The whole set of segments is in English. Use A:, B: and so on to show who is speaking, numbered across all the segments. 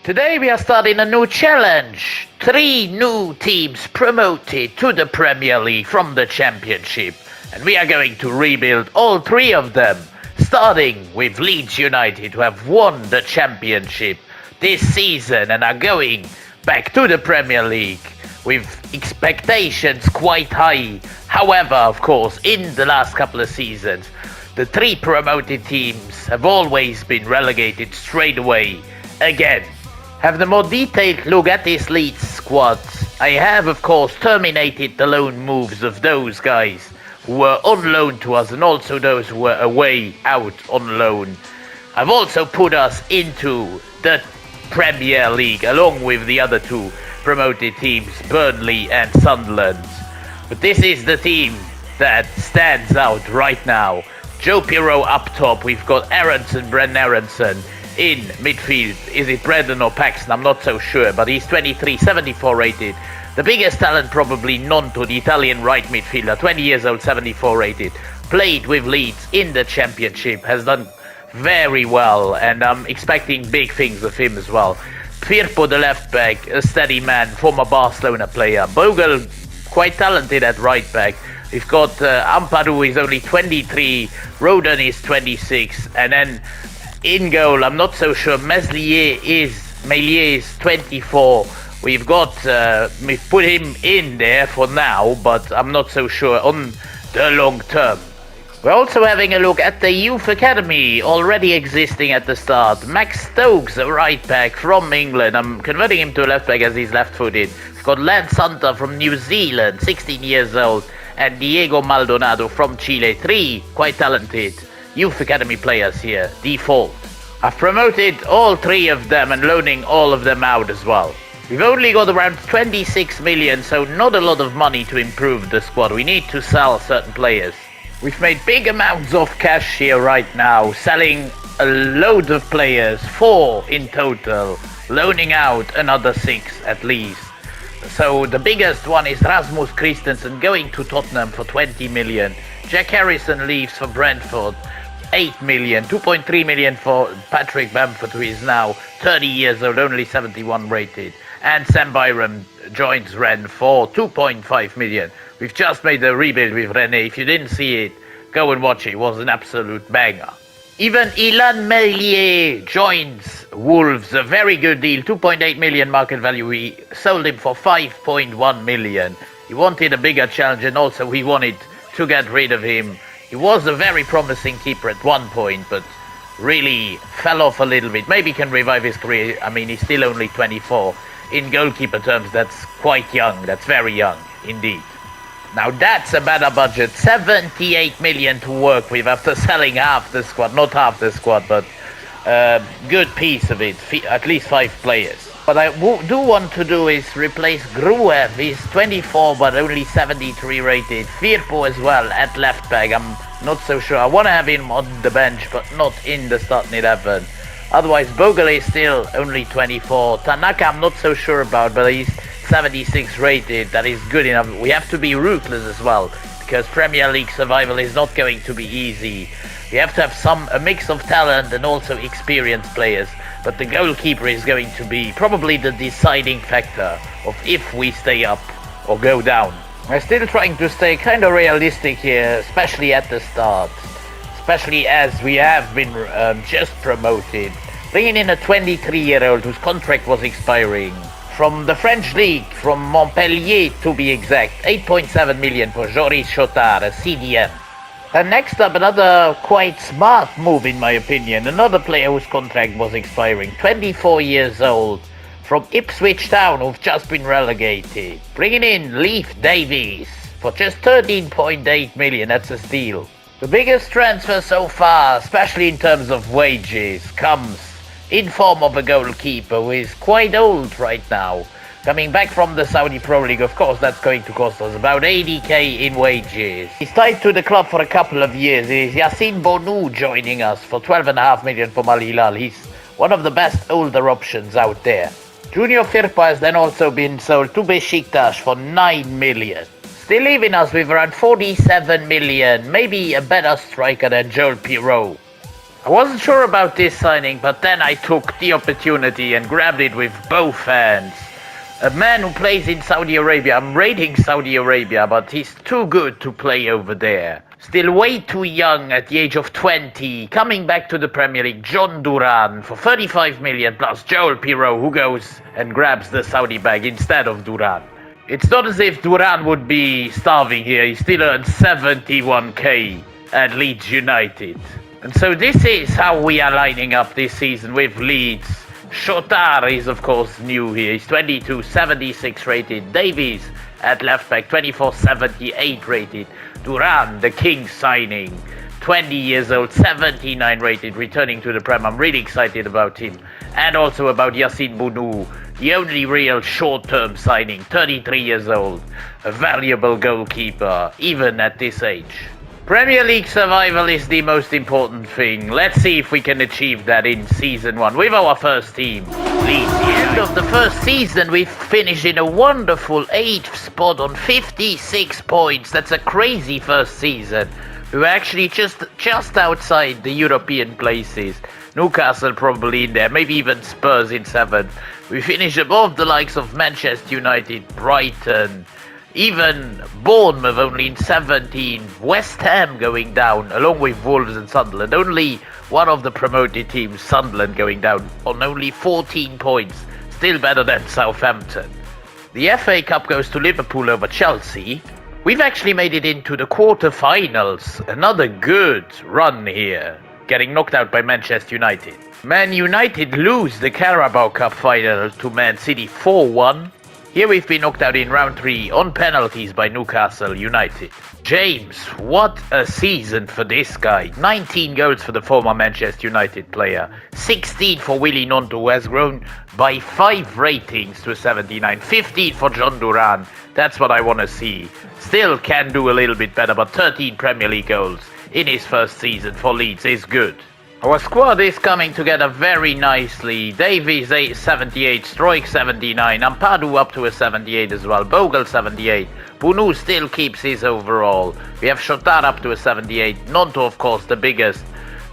A: Today we are starting a new challenge. 3 new teams promoted to the Premier League from the Championship. And we are going to rebuild all 3 of them. Starting with Leeds United, who have won the Championship this season and are going back to the Premier League with expectations quite high. However, of course, in the last couple of seasons, the 3 promoted teams have always been relegated straight away again. Have the more detailed look at this Leeds squad. I have, of course, terminated the loan moves of those guys who were on loan to us and also those who were away out on loan. I've also put us into the Premier League along with the other 2 promoted teams, Burnley and Sunderland. But this is the team that stands out right now. Joe Pirou up top, we've got Brendan Aronson. In midfield, is it Brendan or Paxton? I'm not so sure, but he's 23, 74 rated. The biggest talent probably known to the Italian right midfielder, 20 years old, 74 rated. Played with Leeds in the Championship, has done very well, and I'm expecting big things of him as well. Firpo, the left back, a steady man, former Barcelona player. Bogle, quite talented at right back. We've got Ampadu is only 23, Rodon is 26, and then in goal, I'm not so sure. Meslier is 24. We've put him in there for now, but I'm not so sure on the long term. We're also having a look at the youth academy already existing at the start. Max Stokes, a right back from England. I'm converting him to a left back as he's left-footed. We've got Lance Hunter from New Zealand, 16 years old, and Diego Maldonado from Chile. 3 quite talented youth academy players here, default. I've promoted all 3 of them and loaning all of them out as well. We've only got around 26 million, so not a lot of money to improve the squad. We need to sell certain players. We've made big amounts of cash here right now, selling a load of players, 4 in total, loaning out another 6 at least. So the biggest one is Rasmus Christensen going to Tottenham for 20 million. Jack Harrison leaves for Brentford. 8 million, 2.3 million for Patrick Bamford, who is now 30 years old, only 71 rated. And Sam Byram joins Rennes for 2.5 million. We've just made a rebuild with René. If you didn't see it, go and watch it. It was an absolute banger. Even Ilan Meslier joins Wolves, a very good deal, 2.8 million market value. We sold him for 5.1 million. He wanted a bigger challenge and also we wanted to get rid of him. He was a very promising keeper at one point, but really fell off a little bit. Maybe can revive his career. I mean, he's still only 24. In goalkeeper terms, that's quite young. That's very young, indeed. Now that's a better budget. 78 million to work with after selling half the squad. Not half the squad, but a good piece of it. At least 5 players. What I do want to do is replace Gruev. He's 24 but only 73 rated. Firpo as well at left back. I'm not so sure. I want to have him on the bench but not in the starting 11. Otherwise Bogle is still only 24. Tanaka I'm not so sure about, but he's 76 rated. That is good enough. We have to be ruthless as well because Premier League survival is not going to be easy. We have to have a mix of talent and also experienced players. But the goalkeeper is going to be probably the deciding factor of if we stay up or go down. We're still trying to stay kind of realistic here, especially at the start. Especially as we have been just promoted. Bringing in a 23-year-old whose contract was expiring. From the French League, from Montpellier to be exact. 8.7 million for Joris Chotard, a CDM. And next up, another quite smart move in my opinion. Another player whose contract was expiring. 24 years old. From Ipswich Town, who've just been relegated. Bringing in Leif Davies for just 13.8 million. That's a steal. The biggest transfer so far, especially in terms of wages, comes in form of a goalkeeper who is quite old right now. Coming back from the Saudi Pro League, of course, that's going to cost us about 80k in wages. He's tied to the club for a couple of years. It is Yassine Bonou joining us for 12.5 million from Al Hilal. He's one of the best older options out there. Junior Firpo has then also been sold to Besiktas for 9 million. Still leaving us with around 47 million, maybe a better striker than Joel Pirou. I wasn't sure about this signing, but then I took the opportunity and grabbed it with both hands. A man who plays in Saudi Arabia. I'm rating Saudi Arabia, but he's too good to play over there. Still way too young at the age of 20. Coming back to the Premier League, John Duran for 35 million plus Joel Pirou, who goes and grabs the Saudi bag instead of Duran. It's not as if Duran would be starving here. He still earns 71k at Leeds United. And so this is how we are lining up this season with Leeds. Shotar is of course new here. He's 2276 rated. Davies at left back, 2478 rated. Duran, the king signing, 20 years old, 79 rated, returning to the Prem. I'm really excited about him. And also about Yassine Bounou, the only real short-term signing, 33 years old. A valuable goalkeeper, even at this age. Premier League survival is the most important thing. Let's see if we can achieve that in Season 1 with our first team, Leeds. At the end of the first season, we finished in a wonderful 8th spot on 56 points. That's a crazy first season. We were actually just outside the European places. Newcastle probably in there, maybe even Spurs in 7th. We finished above the likes of Manchester United, Brighton, even Bournemouth only in 17, West Ham going down, along with Wolves and Sunderland. Only one of the promoted teams, Sunderland, going down on only 14 points. Still better than Southampton. The FA Cup goes to Liverpool over Chelsea. We've actually made it into the quarter-finals. Another good run here, getting knocked out by Manchester United. Man United lose the Carabao Cup final to Man City 4-1. Here we've been knocked out in round 3 on penalties by Newcastle United. James, what a season for this guy. 19 goals for the former Manchester United player. 16 for Willy Gnonto, who has grown by 5 ratings to 79. 15 for John Duran. That's what I want to see. Still can do a little bit better, but 13 Premier League goals in his first season for Leeds is good. Our squad is coming together very nicely. Davies 78, Stroik 79, Ampadu up to a 78 as well, Bogle 78, Bounou still keeps his overall. We have Shotar up to a 78, Gnonto of course the biggest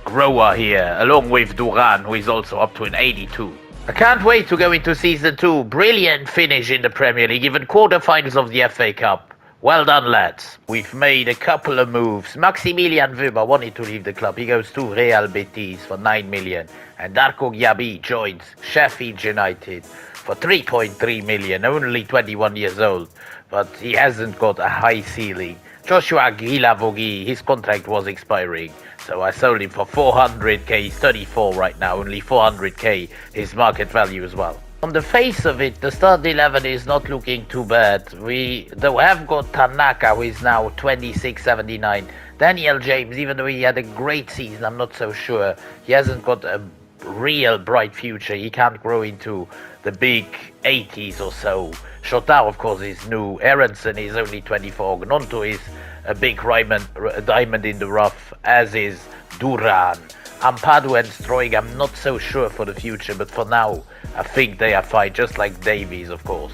A: grower here, along with Duran, who is also up to an 82. I can't wait to go into Season 2. Brilliant finish in the Premier League, even quarterfinals of the FA Cup. Well done, lads. We've made a couple of moves. Maximilian Weber wanted to leave the club. He goes to Real Betis for 9 million. And Darko Gyabi joins Sheffield United for 3.3 million. Only 21 years old, but he hasn't got a high ceiling. Joshua Guilavogui, his contract was expiring, so I sold him for 400k. He's 34 right now. Only 400k his market value as well. On the face of it, the start 11 is not looking too bad. We have got Tanaka, who is now 26.79. Daniel James, even though he had a great season, I'm not so sure. He hasn't got a real bright future. He can't grow into the big 80s or so. Shotar, of course, is new. Aronson is only 24. Gnonto is a big diamond in the rough, as is Duran. Ampadu and Stroig, I'm not so sure for the future, but for now, I think they are fine, just like Davies, of course.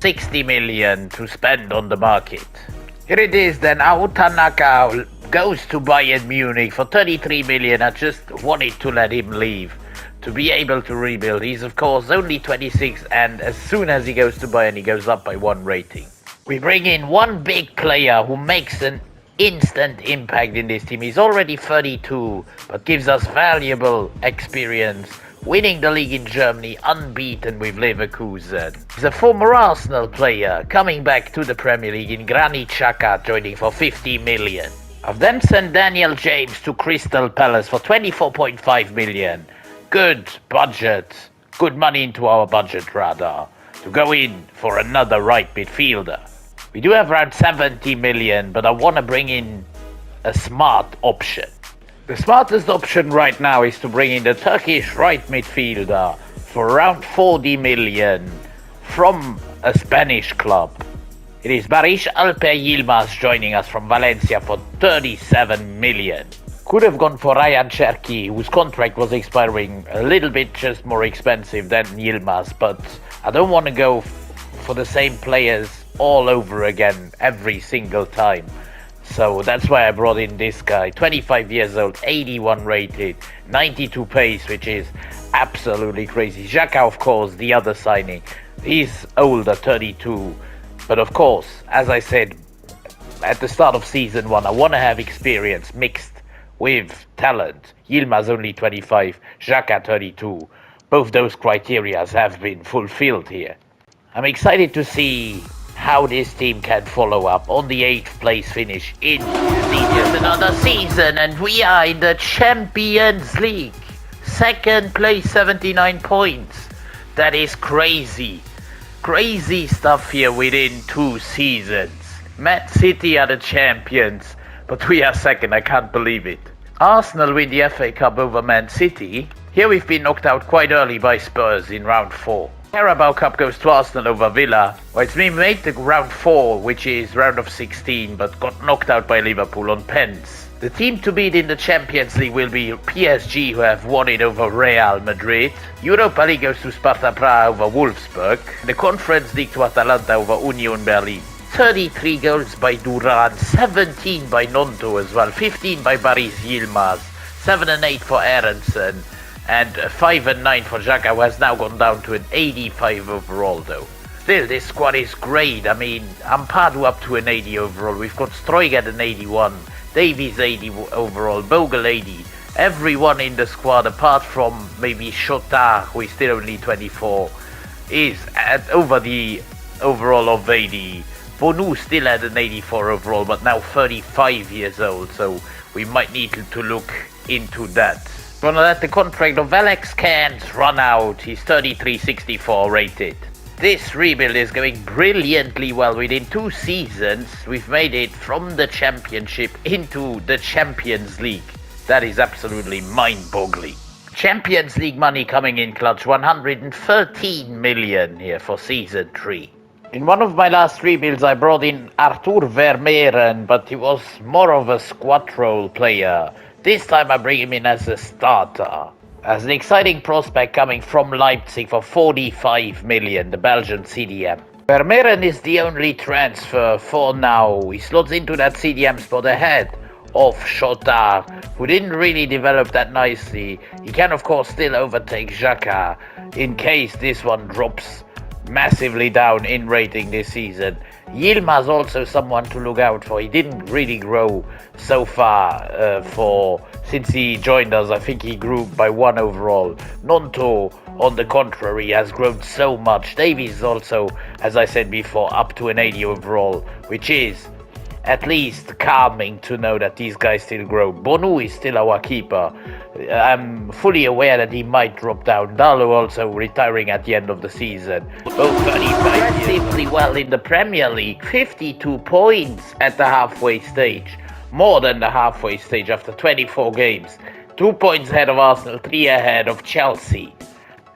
A: 60 million to spend on the market. Here it is then, Tanaka goes to Bayern Munich for 33 million. I just wanted to let him leave to be able to rebuild. He's, of course, only 26, and as soon as he goes to Bayern, he goes up by 1 rating. We bring in one big player who makes an instant impact in this team. He's already 32, but gives us valuable experience, winning the league in Germany unbeaten with Leverkusen. He's a former Arsenal player coming back to the Premier League in Granit Xhaka, joining for 50 million. I've then sent Daniel James to Crystal Palace for 24.5 million. Good budget, good money into our budget rather, to go in for another right midfielder. We do have around 70 million, but I want to bring in a smart option. The smartest option right now is to bring in the Turkish right midfielder for around 40 million from a Spanish club. It is Barış Alper Yilmaz joining us from Valencia for 37 million. Could have gone for Ryan Cherki, whose contract was expiring, a little bit just more expensive than Yilmaz, but I don't want to go for the same players all over again every single time. So that's why I brought in this guy. 25 years old, 81 rated, 92 pace, which is absolutely crazy. Xhaka, of course, the other signing. He's older, 32. But of course, as I said at the start of season 1, I want to have experience mixed with talent. Yilmaz only 25, Xhaka 32. Both those criteria have been fulfilled here. I'm excited to see how this team can follow up on the 8th place finish in another season, and we are in the Champions League. Second place, 79 points. That is crazy. Crazy stuff here within 2 seasons. Man City are the champions, but we are second. I can't believe it. Arsenal win the FA Cup over Man City. Here we've been knocked out quite early by Spurs in round 4. Carabao Cup goes to Arsenal over Villa. Well, it's been made to round 4, which is round of 16, but got knocked out by Liverpool on pens. The team to beat in the Champions League will be PSG, who have won it over Real Madrid. Europa League goes to Sparta Praha over Wolfsburg. The Conference League to Atalanta over Union Berlin. 33 goals by Duran, 17 by Nonto as well, 15 by Baris Yilmaz, 7 and 8 for Aronson, and 5 and 9 for Xhaka, who has now gone down to an 85 overall though. Still, this squad is great. I mean, Ampadu up to an 80 overall. We've got Stroig at an 81, Davies 80 overall, Bogle 80. Everyone in the squad, apart from maybe Shota, who is still only 24, is at over the overall of 80. Bonu still had an 84 overall, but now 35 years old, so we might need to look into that. Gonna let the contract of Alex Cairns run out. He's 33-64 rated. This rebuild is going brilliantly well. Within 2 seasons, we've made it from the Championship into the Champions League. That is absolutely mind-boggling. Champions League money coming in clutch, 113 million here for season 3. In one of my last rebuilds, I brought in Artur Vermeeren, but he was more of a squad role player. This time I bring him in as a starter. As an exciting prospect coming from Leipzig for 45 million, the Belgian CDM. Vermeeren is the only transfer for now. He slots into that CDM spot ahead of Shota, who didn't really develop that nicely. He can of course still overtake Xhaka in case this one drops massively down in rating this season. Yilmaz also someone to look out for. He didn't really grow so far since he joined us. I think he grew by 1 overall. Nonto, on the contrary, has grown so much. Davies also, as I said before, up to an 80 overall, which is at least calming to know that these guys still grow. Bonu is still our keeper. I'm fully aware that he might drop down. Darlow also retiring at the end of the season. Both 35 years well in the Premier League. 52 points at the halfway stage. More than the halfway stage after 24 games. 2 points ahead of Arsenal, 3 ahead of Chelsea.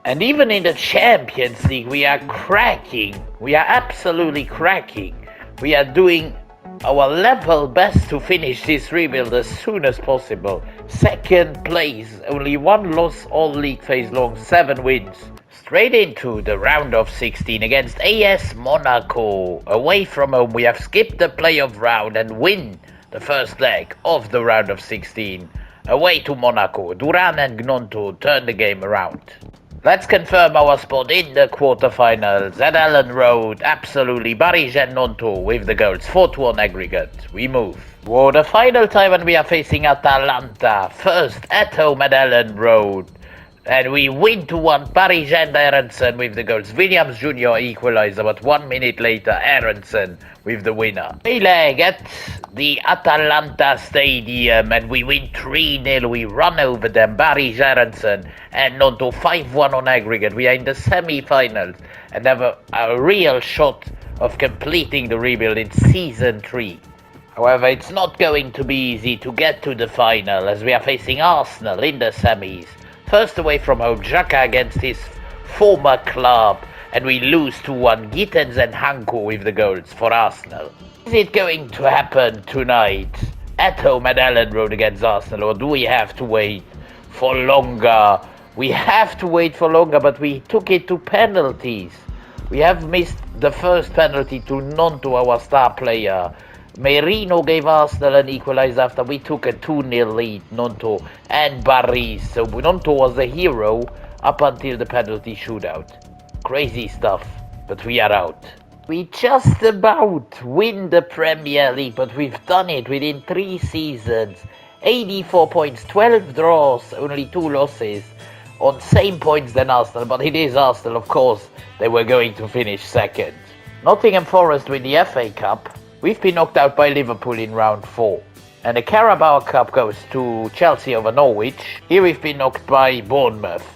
A: And even in the Champions League, we are cracking. We are absolutely cracking. We are doing our level best to finish this rebuild as soon as possible. Second place, only 1 loss all league phase long, 7 wins. Straight into the round of 16 against AS Monaco. Away from home, we have skipped the playoff round and win the first leg of the round of 16. Away to Monaco, Duran and Gnonto turn the game around. Let's confirm our spot in the quarterfinals. At Allen Road, absolutely Barış and Nonto with the goals. 4-2 on aggregate. We move. For the final time when we are facing Atalanta. First at home at Allen Road. And we win 2-1. Barış and Aronson with the goals. Williams Jr. equalizer, but 1 minute later Aronson with the winner. Leg at the Atalanta Stadium and we win 3-0. We run over them. Barış, Aronson and Nonto 5-1 on aggregate. We are in the semi-finals and have a real shot of completing the rebuild in season 3. However, it's not going to be easy to get to the final as we are facing Arsenal in the semis. First away from home, Xhaka against his former club, and we lose 2-1. Gittens and Hanko with the goals for Arsenal. Is it going to happen tonight at home at Allen Road against Arsenal, or do we have to wait for longer? We have to wait for longer, but we took it to penalties. We have missed the first penalty to Nonto, our star player. Merino gave Arsenal an equaliser after we took a 2-0 lead, Nonto and Barry. So Nonto was a hero up until the penalty shootout. Crazy stuff, but we are out. We just about win the Premier League, but we've done it within 3 seasons. 84 points, 12 draws, only 2 losses, on same points than Arsenal, but it is Arsenal, of course. They were going to finish second. Nottingham Forest win the FA Cup. We've been knocked out by Liverpool in round 4. And the Carabao Cup goes to Chelsea over Norwich. Here we've been knocked by Bournemouth.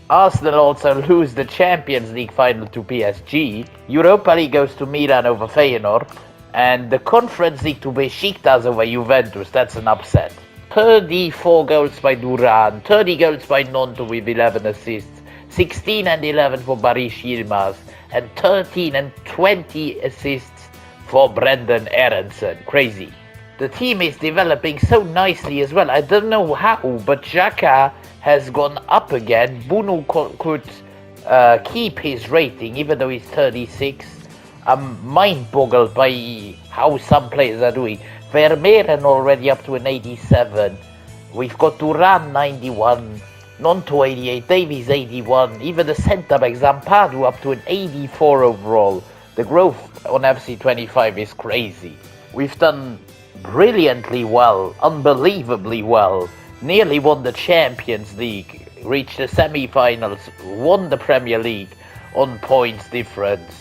A: Arsenal also lose the Champions League final to PSG. Europa League goes to Milan over Feyenoord. And the Conference League to Besiktas over Juventus. That's an upset. 34 goals by Duran, 30 goals by Nonto with 11 assists, 16 and 11 for Barış Yilmaz, and 13 and 20 assists for Brendan Aronson. Crazy. The team is developing so nicely as well. I don't know how, but Xhaka has gone up again. Bunu could keep his rating even though he's 36. I'm mind-boggled by how some players are doing. Vermeeren already up to an 87. We've got Duran 91, Nonto 88, Davies 81, even the centre-back Zampadu up to an 84 overall. The growth on FC25 is crazy. We've done brilliantly well, unbelievably well. Nearly won the Champions League, reached the semi-finals, won the Premier League on points difference.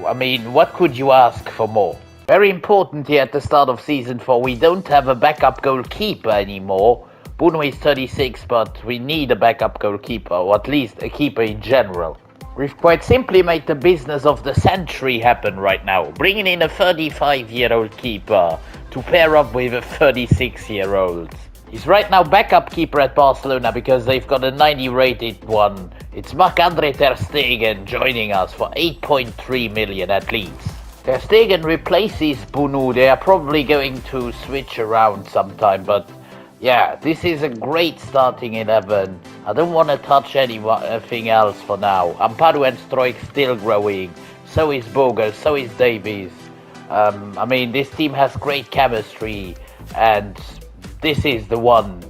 A: I mean, what could you ask for more? Very important here at the start of Season 4, we don't have a backup goalkeeper anymore. Bruno is 36, but we need a backup goalkeeper, or at least a keeper in general. We've quite simply made the business of the century happen right now, bringing in a 35-year-old keeper to pair up with a 36-year-old. He's right now backup keeper at Barcelona because they've got a 90-rated one. It's Marc-Andre Ter Stegen joining us for 8.3 million at Leeds. Ter Stegen replaces Bunu. They are probably going to switch around sometime, but yeah, this is a great starting 11. I don't want to touch anything else for now. Ampadu and Stroik still growing. So is Boga, so is Davies. I mean, this team has great chemistry, and this is the one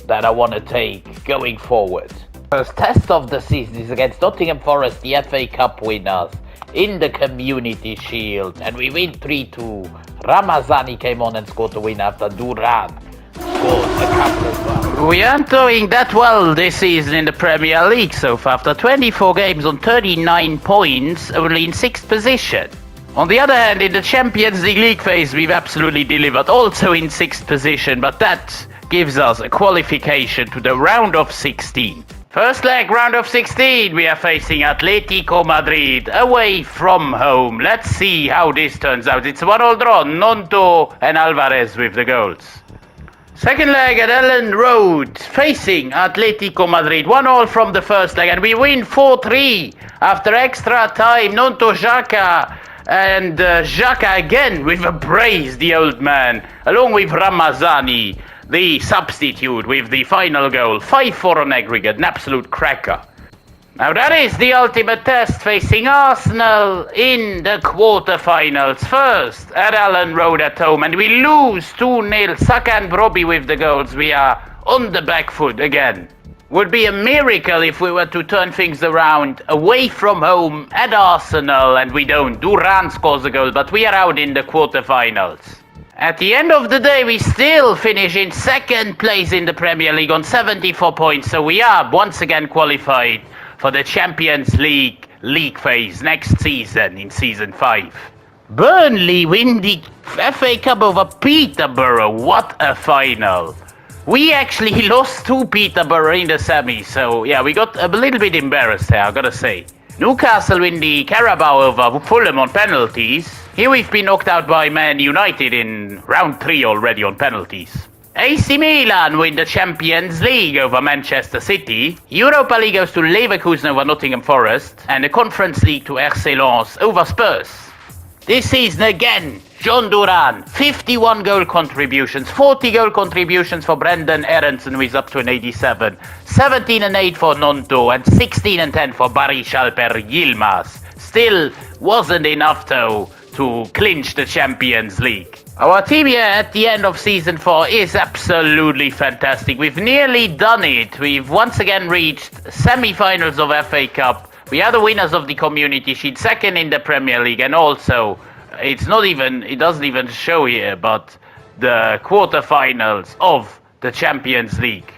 A: that I want to take going forward. First test of the season is against Nottingham Forest, the FA Cup winners, in the Community Shield, and we win 3-2. Ramazani came on and scored the win after Duran scored a couple of goals. We aren't doing that well this season in the Premier League so far. After 24 games on 39 points, only in 6th position. On the other hand, in the Champions League phase, we've absolutely delivered, also in 6th position, but that gives us a qualification to the round of 16. First leg, round of 16, we are facing Atletico Madrid away from home. Let's see how this turns out. It's a 1-1 draw, Nonto and Alvarez with the goals. Second leg at Ellen Road, facing Atletico Madrid. 1-1 from the first leg, and we win 4-3 after extra time. Nonto Xhaka. And Xhaka again with a brace, the old man, along with Ramazani, the substitute, with the final goal. 5-4 on aggregate, an absolute cracker. Now that is the ultimate test, facing Arsenal in the quarterfinals. First at Allen Road at home, and we lose 2-0. Saka and Brobbey with the goals. We are on the back foot again. Would be a miracle if we were to turn things around away from home at Arsenal, and we don't. Duran scores a goal, but we are out in the quarterfinals. At the end of the day, we still finish in 2nd place in the Premier League on 74 points, so we are once again qualified for the Champions League phase next season, in Season 5. Burnley win the FA Cup over Peterborough. What a final. We actually lost to Peterborough in the semi, so yeah, we got a little bit embarrassed here, I gotta say. Newcastle win the Carabao over Fulham on penalties. Here we've been knocked out by Man United in round 3 already on penalties. AC Milan win the Champions League over Manchester City. Europa League goes to Leverkusen over Nottingham Forest. And the Conference League to RC Lens over Spurs. This season again, John Duran, 51 goal contributions, 40 goal contributions for Brendan Aronson, who is up to an 87, 17 and 8 for Nonto, and 16 and 10 for Barış Alper Yilmaz. Still wasn't enough though
B: to clinch the Champions League.
A: Our team here at the end of Season 4 is absolutely fantastic. We've nearly done it. We've once again reached semi-finals of FA Cup. We are the winners of the Community Shield, second in the Premier League, and also, it doesn't even show here, but the quarter-finals of the Champions League.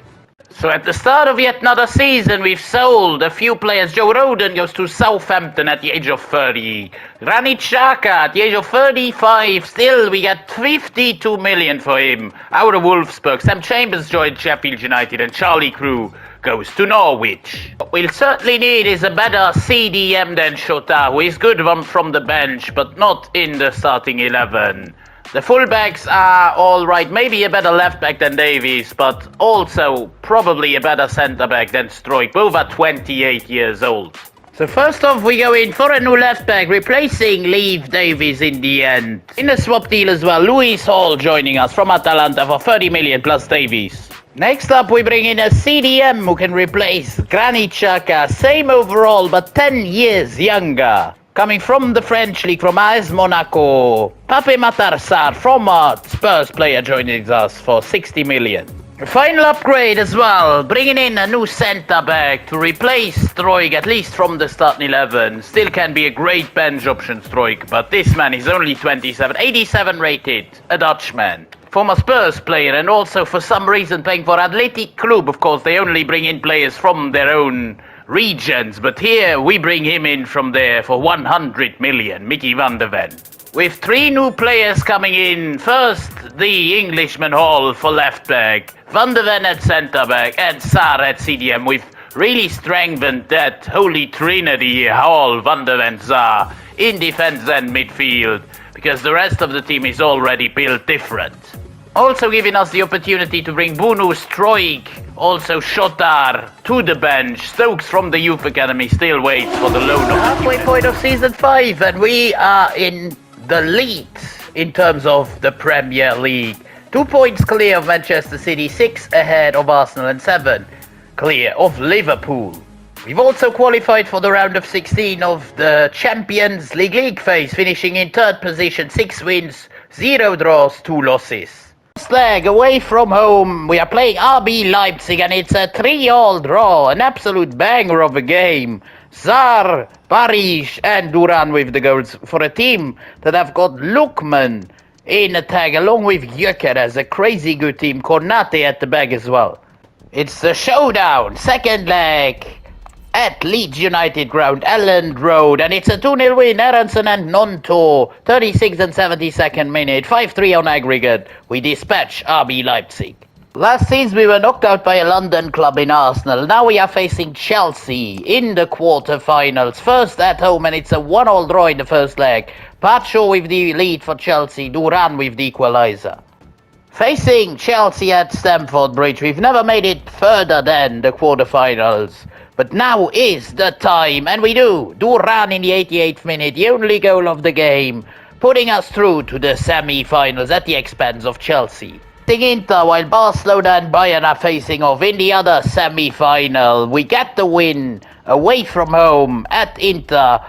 A: So at the start of yet another season, we've sold a few players. Joe Rodon goes to Southampton at the age of 30. Granit Xhaka at the age of 35. Still, we get 52 million for him out of Wolfsburg. Sam Chambers joined Sheffield United and Charlie Crew goes to Norwich. What we'll certainly need is a better CDM than Shota, who is good from the bench, but not in the starting 11. The fullbacks are alright, maybe a better left back than Davies, but also probably a better centre back than Struijk. Both are 28 years old. So first off, we go in for a new left back, replacing Leave Davies in the end. In a swap deal as well, Lewis Hall joining us from Atalanta for 30 million plus Davies. Next up, we bring in a CDM who can replace Granit Xhaka, same overall but 10 years younger. Coming from the French league, from AS Monaco, Pape Matar Sarr, former Spurs player, joining us for 60 million. A final upgrade as well, bringing in a new centre-back to replace Struijk, at least from the starting 11. Still can be a great bench option, Struijk, but this man is only 27, 87 rated, a Dutchman. Former Spurs player, and also for some reason playing for Athletic Club. Of course, they only bring in players from their own regions, but here we bring him in from there for 100 million, Mickey van der Ven. With 3 new players coming in, first the Englishman Hall for left back, van der Ven at centre back, and Sarr at CDM. We've really strengthened that holy trinity here, Hall, van der Ven, Sarr, in defense and midfield, because the rest of the team is already built different. Also giving us the opportunity to bring Bunu, Struijk, also Shotar to the bench. Stokes from the youth academy still waits for the loan. Halfway point of season 5, and we are in the lead in terms of the Premier League. 2 points clear of Manchester City, 6 ahead of Arsenal, and 7 clear of Liverpool. We've also qualified for the round of 16 of the Champions League phase, finishing in 3rd position, 6 wins, 0 draws, 2 losses. First leg away from home, we are playing RB Leipzig, and it's a 3-all draw, an absolute banger of a game. Sarr, Parish and Duran with the goals for a team that have got Lookman in attack along with Gyökeres, a crazy good team, Konate at the back as well. It's the showdown, second leg at Leeds United ground, Elland Road, and it's a 2-0 win. Aronson and Nonto, 36th and 72nd minute, 5-3 on aggregate. We dispatch RB Leipzig. Last season we were knocked out by a London club in Arsenal. Now we are facing Chelsea in the quarter-finals. First at home, and it's a 1-all draw in the first leg. Pacho with the lead for Chelsea, Duran with the equaliser. Facing Chelsea at Stamford Bridge, we've never made it further than the quarter-finals. But now is the time, and we do. Duran in the 88th minute, the only goal of the game, putting us through to the semi-finals at the expense of Chelsea. Inter, while Barcelona and Bayern are facing off in the other semi-final. We get the win away from home at Inter.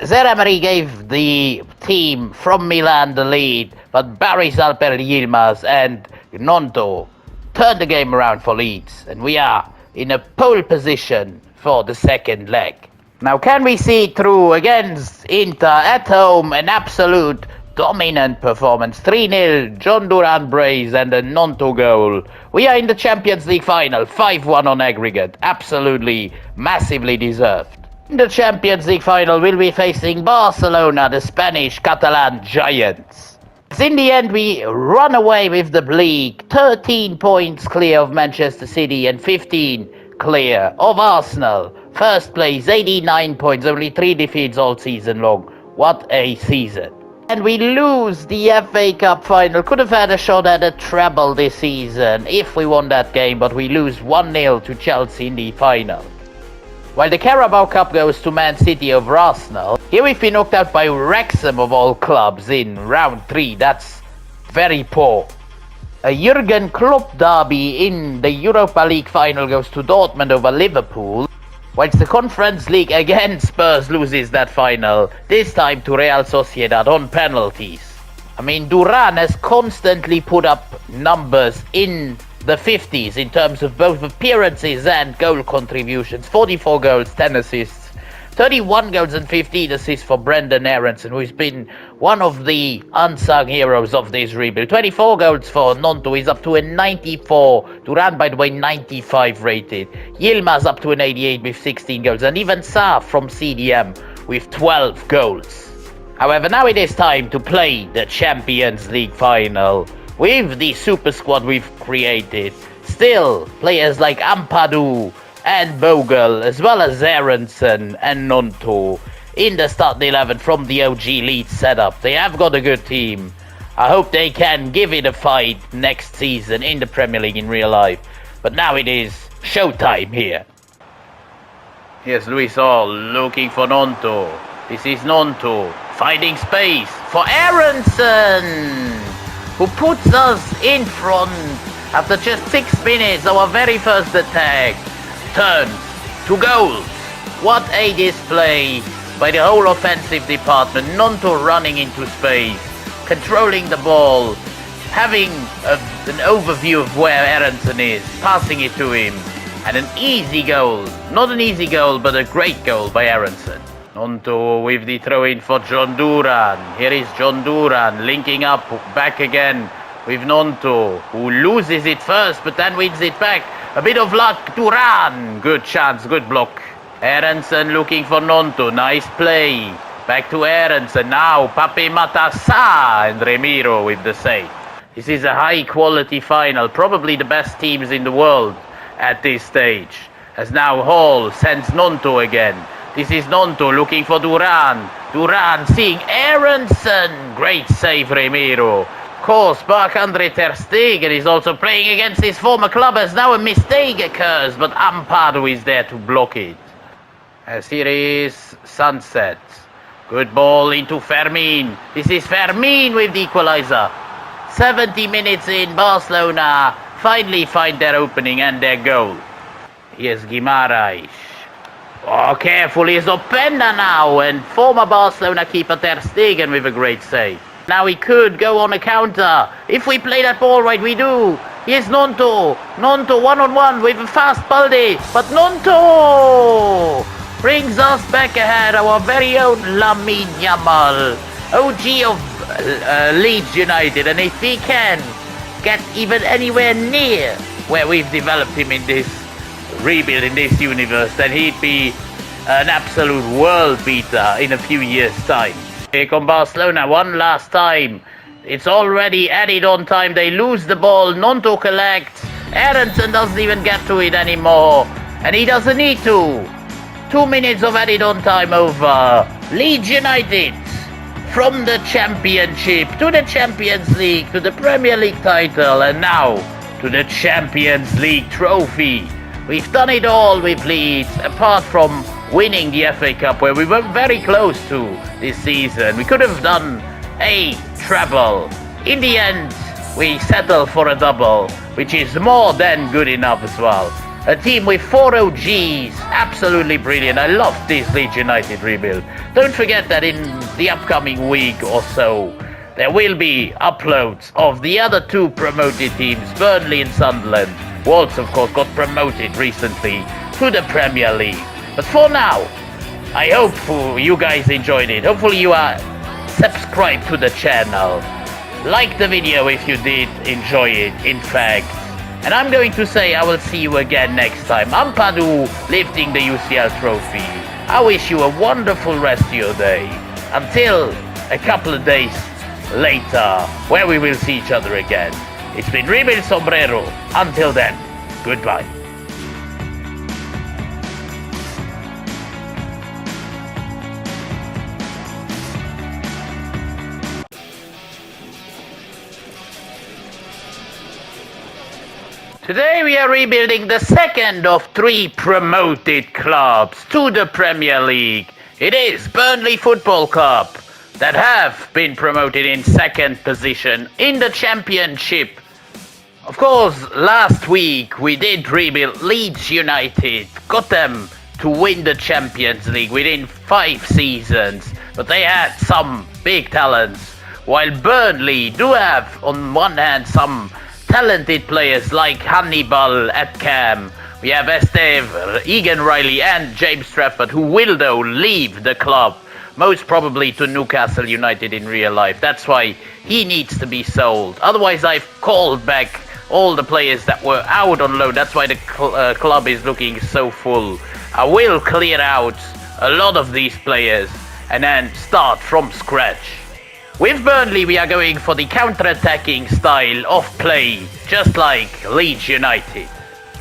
A: Zeremeri gave the team from Milan the lead, but Baris Alper Yilmaz and Nonto turned the game around for Leeds, and we are in a pole position for the second leg. Now, can we see through against Inter at home an absolute dominant performance? 3-0, John Duran brace and a Nonto goal. We are in the Champions League final, 5-1 on aggregate. Absolutely, massively deserved. In the Champions League final, we'll be facing Barcelona, the Spanish Catalan giants. In the end, we run away with the league, 13 points clear of Manchester City and 15 clear of Arsenal. First place, 89 points, only 3 defeats all season long. What a season. And we lose the FA Cup final. Could have had a shot at a treble this season if we won that game, but we lose 1-0 to Chelsea in the final. While the Carabao Cup goes to Man City over Arsenal, here we've been knocked out by Wrexham of all clubs in round 3. That's very poor. A Jurgen Klopp derby in the Europa League final goes to Dortmund over Liverpool. Whilst the Conference League again, Spurs loses that final, this time to Real Sociedad on penalties. I mean, Duran has constantly put up numbers in the 50s in terms of both appearances and goal contributions. 44 goals, 10 assists. 31 goals and 15 assists for Brendan Aronson, who's been one of the unsung heroes of this rebuild. 24 goals for Nonto, he's up to a 94. Duran, by the way, 95 rated. Yilmaz up to an 88 with 16 goals. And even Saaf from CDM with 12 goals. However, now it is time to play the Champions League final. With the super squad we've created, still players like Ampadu and Bogle, as well as Aronson and Nonto in the starting 11 from the OG Leeds setup. They have got a good team. I hope they can give it a fight next season in the Premier League in real life. But now it is showtime here. Here's Luis Hall looking for Nonto. This is Nonto finding space for Aronson, who puts us in front after just 6 minutes. Our very first attack turns to goals. What a display by the whole offensive department. Nonto running into space, controlling the ball, having an overview of where Aronson is, passing it to him, and an easy goal. Not an easy goal, but a great goal by Aronson. Nonto with the throw-in for John Duran. Here is John Duran linking up back again with Nonto, who loses it first but then wins it back. A bit of luck, Duran. Good chance, good block. Aronson looking for Nonto. Nice play. Back to Aronson. Now Pape Matassa and Remiro with the save. This is a high-quality final. Probably the best teams in the world at this stage. As now Hall sends Nonto again. This is Nonto looking for Duran. Duran seeing Aronson. Great save, Remiro. Of course, Marc-Andre ter Stegen is also playing against his former club as now a mistake occurs, but Ampadu is there to block it. As here is Sunset. Good ball into Fermin. This is Fermin with the equalizer. 70 minutes in, Barcelona finally find their opening and their goal. Here's Guimaraes. Oh, careful, here's Openda now, and former Barcelona keeper ter Stegen with a great save. Now he could go on a counter. If we play that ball right, we do. Here's Nonto. Nonto one-on-one with a fast Balde. But Nonto brings us back ahead. Our very own Lamine Yamal, OG of Leeds United. And if he can get even anywhere near where we've developed him in this rebuild, in this universe, then he'd be an absolute world beater in a few years' time. Here come Barcelona one last time. It's already added on time. They lose the ball. Nonto collects. Aronson doesn't even get to it anymore. And he doesn't need to. 2 minutes of added on time over. Leeds United from the Championship to the Champions League to the Premier League title and now to the Champions League trophy. We've done it all with Leeds, apart from winning the FA Cup, where we were very close to this season. We could have done a treble. In the end, we settled for a double, which is more than good enough as well. A team with 4 OGs, absolutely brilliant. I love this Leeds United rebuild. Don't forget that in the upcoming week or so, there will be uploads of the other 2 promoted teams, Burnley and Sunderland. Wolves, of course, got promoted recently to the Premier League. But for now, I hope you guys enjoyed it. Hopefully you are subscribed to the channel. Like the video if you did enjoy it, in fact. And I'm going to say I will see you again next time. Ampadu lifting the UCL trophy. I wish you a wonderful rest of your day. Until a couple of days later, where we will see each other again. It's been Rebuild Sombrero. Until then, goodbye. Today we are rebuilding the second of 3 promoted clubs to the Premier League. It is Burnley Football Club that have been promoted in 2nd position in the Championship. Of course, last week we did rebuild Leeds United, got them to win the Champions League within 5 seasons, but they had some big talents. While Burnley do have, on one hand, some talented players like Hannibal at Cam. We have Esteve, Egan Riley and James Trafford, who will though leave the club, most probably to Newcastle United in real life. That's why he needs to be sold. Otherwise, I've called back all the players that were out on loan. That's why the club is looking so full. I will clear out a lot of these players and then start from scratch. With Burnley, we are going for the counter-attacking style of play, just like Leeds United.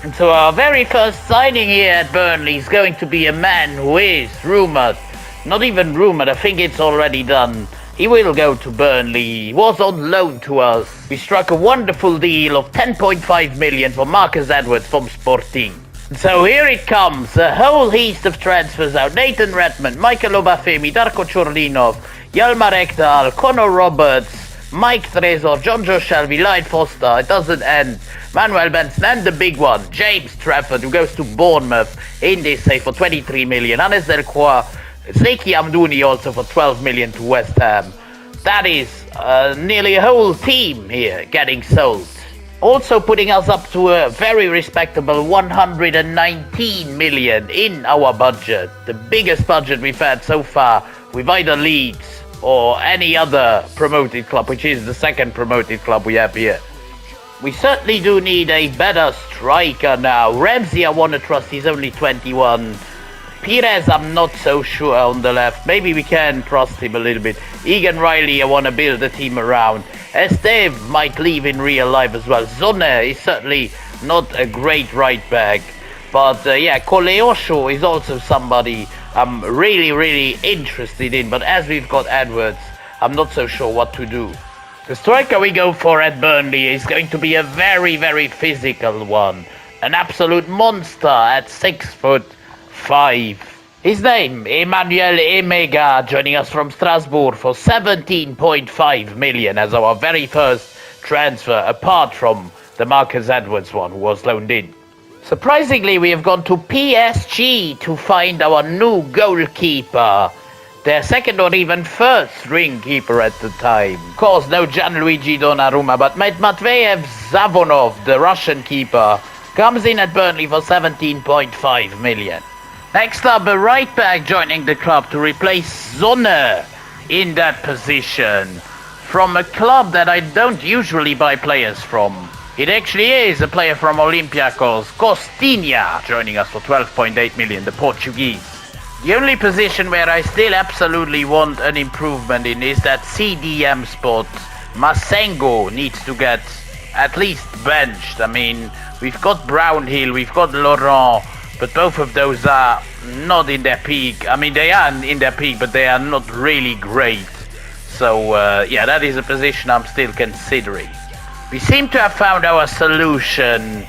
A: And so our very first signing here at Burnley is going to be a man who is rumoured, not even rumoured, I think it's already done. He will go to Burnley. He was on loan to us. We struck a wonderful deal of 10.5 million for Marcus Edwards from Sporting. So here it comes, a whole heap of transfers out. Nathan Redmond, Michael Obafemi, Darko Chorlinov, Yalmar Ekdal, Conor Roberts, Mike Trezor, John Joe Shelby, Lloyd Foster, it doesn't end. Manuel Benson, and the big one, James Trafford, who goes to Bournemouth in this save for 23 million. Hannes Delcroix, Zeki Amdouni also for 12 million to West Ham. That is nearly a whole team here getting sold. Also putting us up to a very respectable 119 million in our budget. The biggest budget we've had so far with either Leeds or any other promoted club, which is the second promoted club we have here. We certainly do need a better striker now. Ramsey, I want to trust, he's only 21. Perez, I'm not so sure on the left. Maybe we can trust him a little bit. Egan Riley, I want to build the team around. Esteve might leave in real life as well. Zone is certainly not a great right back. But yeah, Koleosho is also somebody I'm really interested in. But as we've got Edwards, I'm not so sure what to do. The striker we go for at Burnley is going to be a very physical one. An absolute monster at 6'5". His name, Emmanuel Emega, joining us from Strasbourg for 17.5 million as our very first transfer, apart from the Marcus Edwards one who was loaned in. Surprisingly, we have gone to PSG to find our new goalkeeper. Their second or even first string keeper at the time. Of course, no Gianluigi Donnarumma, but Matveyev Zavonov, the Russian keeper, comes in at Burnley for 17.5 million. Next up, a right back joining the club to replace Zone in that position from a club that I don't usually buy players from. It actually is a player from Olympiacos, Costinha, joining us for 12.8 million, the Portuguese. The only position where I still absolutely want an improvement in is that CDM spot. Masengo needs to get at least benched. I mean, we've got Brownhill, we've got Laurent, but both of those are not in their peak. I mean, they are in their peak, but they are not really great. So, yeah, that is a position I'm still considering. We seem to have found our solution.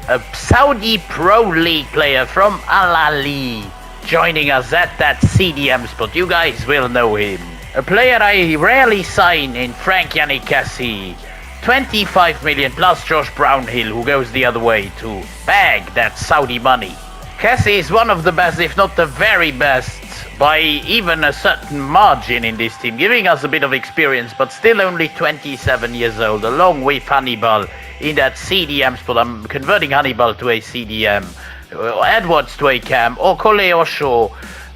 A: A Saudi Pro League player from Al Ahly joining us at that CDM spot. You guys will know him. A player I rarely sign in Frank Yannick Cassie. 25 million plus Josh Brownhill, who goes the other way to bag that Saudi money. Cassie is one of the best, if not the very best, by even a certain margin in this team, giving us a bit of experience, but still only 27 years old, along with Hannibal in that CDM spot. I'm converting Hannibal to a CDM, Edwards to a cam, or Koleosho.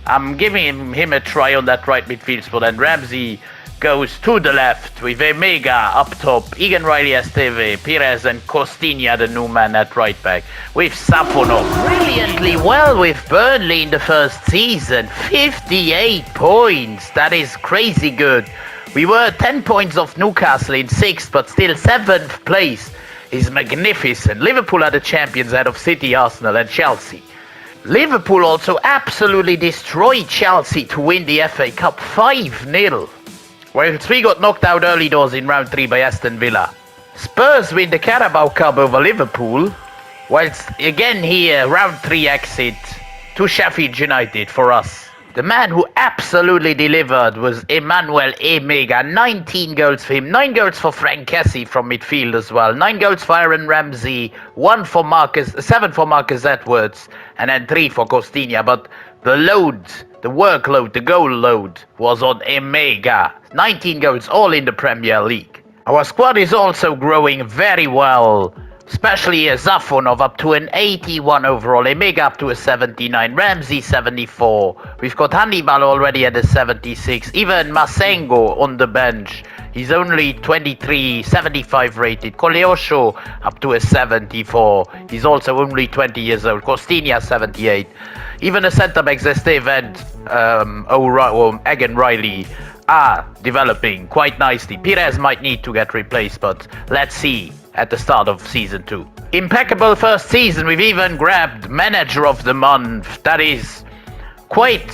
A: I'm giving him a try on that right midfield spot, and Ramsey goes to the left with Emega up top, Egan Riley, Esteve, Perez and Costinha, the new man at right back, with Safonov. Brilliantly well with Burnley in the first season, 58 points, that is crazy good. We were 10 points off Newcastle in 6th, but still 7th place is magnificent. Liverpool are the champions ahead of City, Arsenal and Chelsea. Liverpool also absolutely destroyed Chelsea to win the FA Cup 5-0. Whilst we got knocked out early doors in round 3 by Aston Villa. Spurs win the Carabao Cup over Liverpool, whilst again here, round 3 exit to Sheffield United for us. The man who absolutely delivered was Emmanuel Emega. 19 goals for him. 9 goals for Frank Kessie from midfield as well. 9 goals for Aaron Ramsey. 7 for Marcus Edwards. And then 3 for Costinha. But the workload, the goal load was on Emega. 19 goals, all in the Premier League. Our squad is also growing very well. Especially Zafonov up to an 81 overall, Emega up to a 79, Ramsey 74. We've got Hannibal already at a 76, even Masengo on the bench. He's only 23, 75 rated. Koleosho up to a 74. He's also only 20 years old. Costinha 78. Even the centre-backs Esteve and Egan Riley are developing quite nicely. Pires might need to get replaced, but let's see at the start of Season 2. Impeccable first season. We've even grabbed Manager of the Month. That is quite,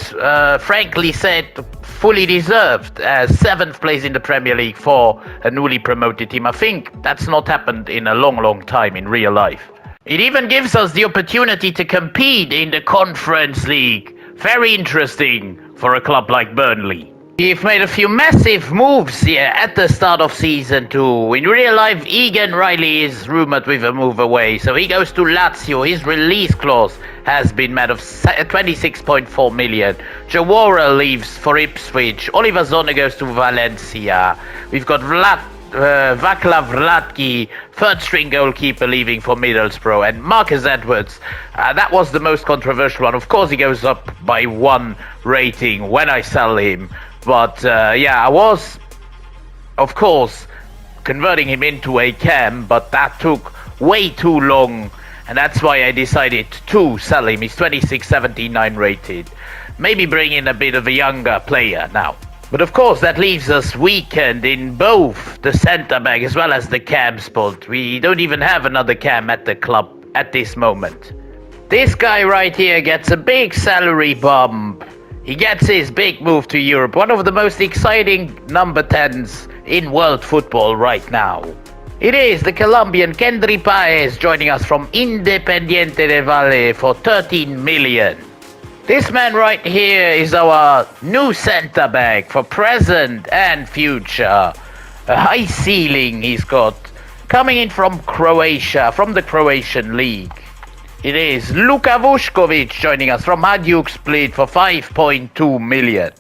A: frankly said, fully deserved, as 7th place in the Premier League for a newly promoted team. I think that's not happened in a long time in real life. It even gives us the opportunity to compete in the Conference League. Very interesting for a club like Burnley. We've made a few massive moves here at the start of Season 2. In real life, Egan Riley is rumoured with a move away, so he goes to Lazio. His release clause has been met of 26.4 million. Jawara leaves for Ipswich. Oliver Zone goes to Valencia. We've got Vaclav Vlatki, third-string goalkeeper, leaving for Middlesbrough, and Marcus Edwards. That was the most controversial one. Of course, he goes up by 1 rating when I sell him. But I was, of course, converting him into a cam, but that took way too long, and that's why I decided to sell him. He's 26.79 rated. Maybe bring in a bit of a younger player now. But of course, that leaves us weakened in both the centre-back as well as the cam spot. We don't even have another cam at the club at this moment. This guy right here gets a big salary bump. He gets his big move to Europe, one of the most exciting number 10s in world football right now. It is the Colombian Kendry Páez joining us from Independiente del Valle for 13 million. This man right here is our new centre-back for present and future. A high ceiling he's got, coming in from Croatia, from the Croatian League. It is Luka Vušković joining us from Hajduk Split for 5.2 million.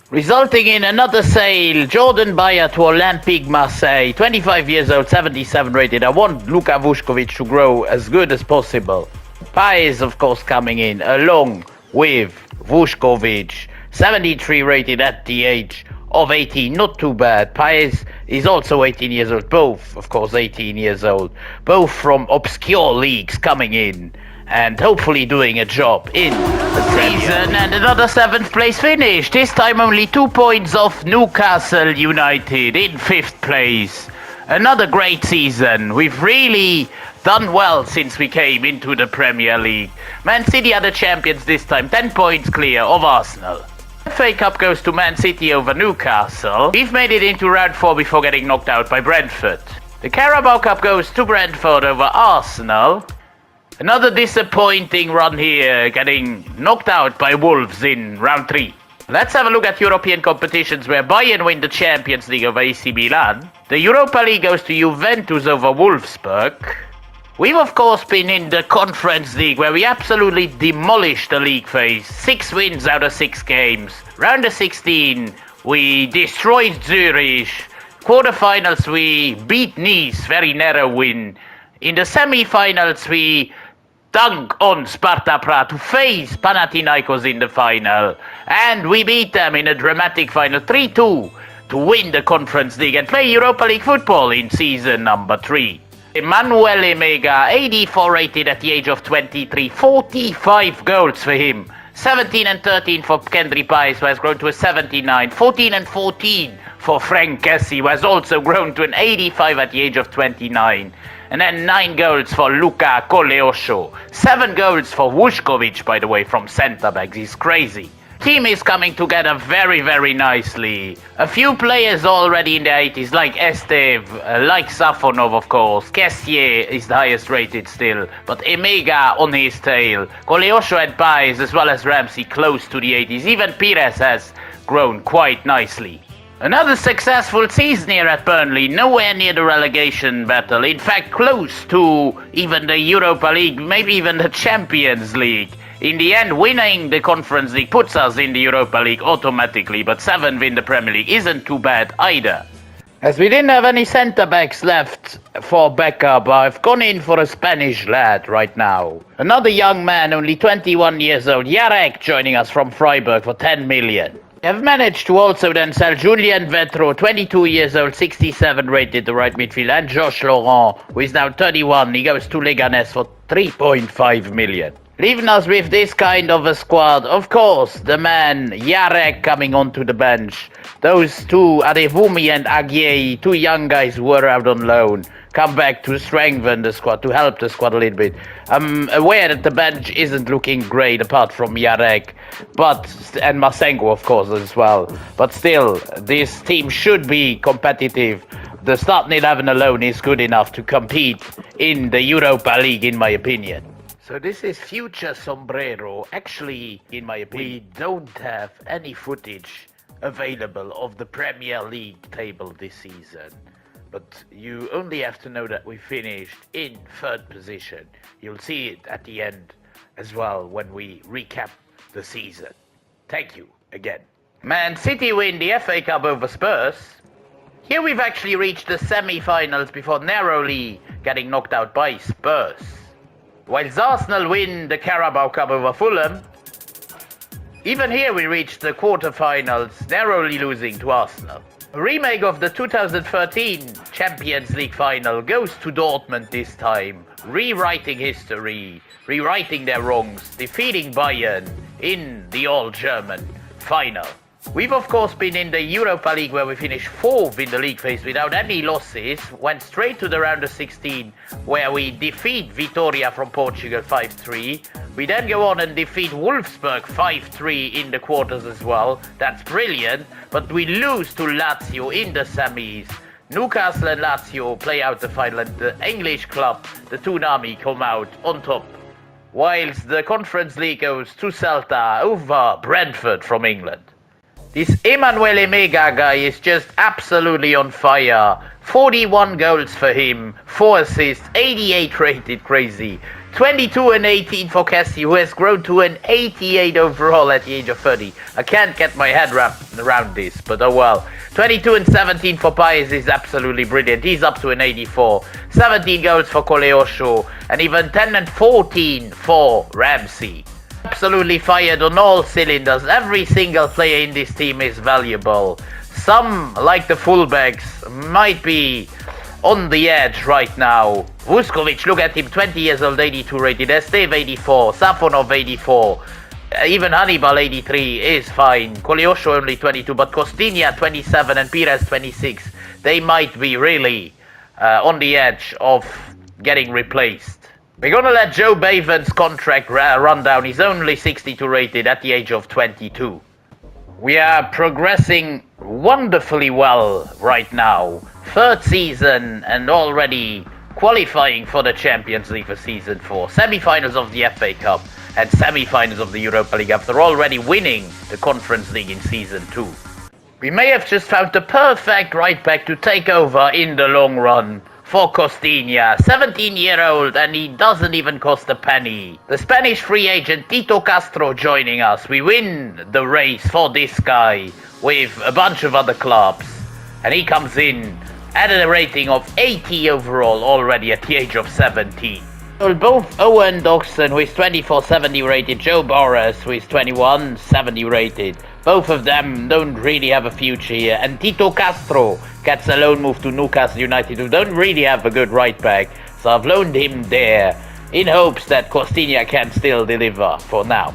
A: Resulting in another sale, Jordan Bayer to Olympique Marseille, 25 years old, 77 rated. I want Luka Vušković to grow as good as possible. Páez, of course, coming in along with Vušković, 73 rated at the age of 18, not too bad. Páez is also 18 years old, both, of course, 18 years old. Both from obscure leagues coming in and hopefully doing a job in the season. And another 7th place finish, this time only 2 points off Newcastle United in 5th place. Another great season. We've really done well since we came into the Premier League. Man City are the champions this time, 10 points clear of Arsenal. The FA Cup goes to Man City over Newcastle. We've made it into round 4 before getting knocked out by Brentford. The Carabao Cup goes to Brentford over Arsenal. Another disappointing run here, getting knocked out by Wolves in round 3. Let's have a look at European competitions where Bayern win the Champions League over AC Milan. The Europa League goes to Juventus over Wolfsburg. We've of course been in the Conference League where we absolutely demolished the league phase. 6 wins out of 6 games. Round of 16, we destroyed Zurich. Quarterfinals, we beat Nice, very narrow win. In the semi-finals, we dunk on Sparta Prague to face Panathinaikos in the final. And we beat them in a dramatic final 3-2 to win the Conference League and play Europa League football in season number 3. Emmanuel Emega, 84 rated at the age of 23, 45 goals for him. 17 and 13 for Kendry Páez, who has grown to a 79. 14 and 14 for Frank Kessie, who has also grown to an 85 at the age of 29. And then 9 goals for Luka Koleosho. 7 goals for Vušković, by the way, from centre-backs. He's crazy. Team is coming together very, very nicely. A few players already in the 80s, like Estev, like Safonov, of course. Kessier is the highest rated still, but Emega on his tail. Koleosho and Baez, as well as Ramsey, close to the 80s. Even Pires has grown quite nicely. Another successful season here at Burnley, nowhere near the relegation battle. In fact, close to even the Europa League, maybe even the Champions League. In the end, winning the Conference League puts us in the Europa League automatically, but 7th in the Premier League isn't too bad either. As we didn't have any centre-backs left for backup, I've gone in for a Spanish lad right now. Another young man, only 21 years old, Jarek, joining us from Freiburg for 10 million. I've managed to also then sell Julian Vetro, 22 years old, 67 rated, the right midfield, and Josh Laurent, who is now 31. He goes to Leganés for 3.5 million. Leaving us with this kind of a squad, of course, the man Jarek coming onto the bench. Those two, Adevumi and Aguiei, two young guys who were out on loan, come back to strengthen the squad, to help the squad a little bit. I'm aware that the bench isn't looking great apart from Jarek, and Masengo, of course, as well. But still, this team should be competitive. The starting 11 alone is good enough to compete in the Europa League, in my opinion. So this is future Sombrero. Actually, in my opinion, we don't have any footage available of the Premier League table this season. But you only have to know that we finished in 3rd position. You'll see it at the end as well when we recap the season. Thank you again. Man City win the FA Cup over Spurs. Here we've actually reached the semi-finals before narrowly getting knocked out by Spurs. Whilst Arsenal win the Carabao Cup over Fulham, even here we reached the quarter-finals, narrowly losing to Arsenal. A remake of the 2013 Champions League final goes to Dortmund this time, rewriting history, rewriting their wrongs, defeating Bayern in the all-German final. We've of course been in the Europa League where we finished 4th in the league phase without any losses, went straight to the round of 16 where we defeat Vitória from Portugal 5-3. We then go on and defeat Wolfsburg 5-3 in the quarters as well. That's brilliant, but we lose to Lazio in the semis. Newcastle and Lazio play out the final and the English club, the Toonami, come out on top. Whilst the Conference League goes to Celta over Brentford from England. This Emmanuel Emega guy is just absolutely on fire. 41 goals for him, 4 assists, 88 rated, crazy. 22 and 18 for Cassie, who has grown to an 88 overall at the age of 30. I can't get my head wrapped around this, but oh well. 22 and 17 for Paez is absolutely brilliant. He's up to an 84. 17 goals for Koleosho, and even 10 and 14 for Ramsey. Absolutely fired on all cylinders. Every single player in this team is valuable. Some, like the fullbacks, might be on the edge right now. Vuskovic, look at him, 20 years old, 82 rated. Esteve 84, Safonov 84. Even Hannibal 83 is fine. Koleosho only 22, but Costinha 27 and Pires 26. They might be really on the edge of getting replaced. We're gonna let Joe Baven's contract run down. He's only 62 rated at the age of 22. We are progressing wonderfully well right now. 3rd season and already qualifying for the Champions League for Season 4. Semi-finals of the FA Cup and semi-finals of the Europa League after already winning the Conference League in Season 2. We may have just found the perfect right back to take over in the long run. For Costinha, 17-year-old, and he doesn't even cost a penny. The Spanish free agent Tito Castro joining us. We win the race for this guy with a bunch of other clubs. And he comes in at a rating of 80 overall already at the age of 17. Well, both Owen Dawson, who is 2470 rated, Joe Boris, who is 2170 rated. Both of them don't really have a future here. And Tito Castro gets a loan move to Newcastle United, who don't really have a good right back. So I've loaned him there in hopes that Costinha can still deliver for now.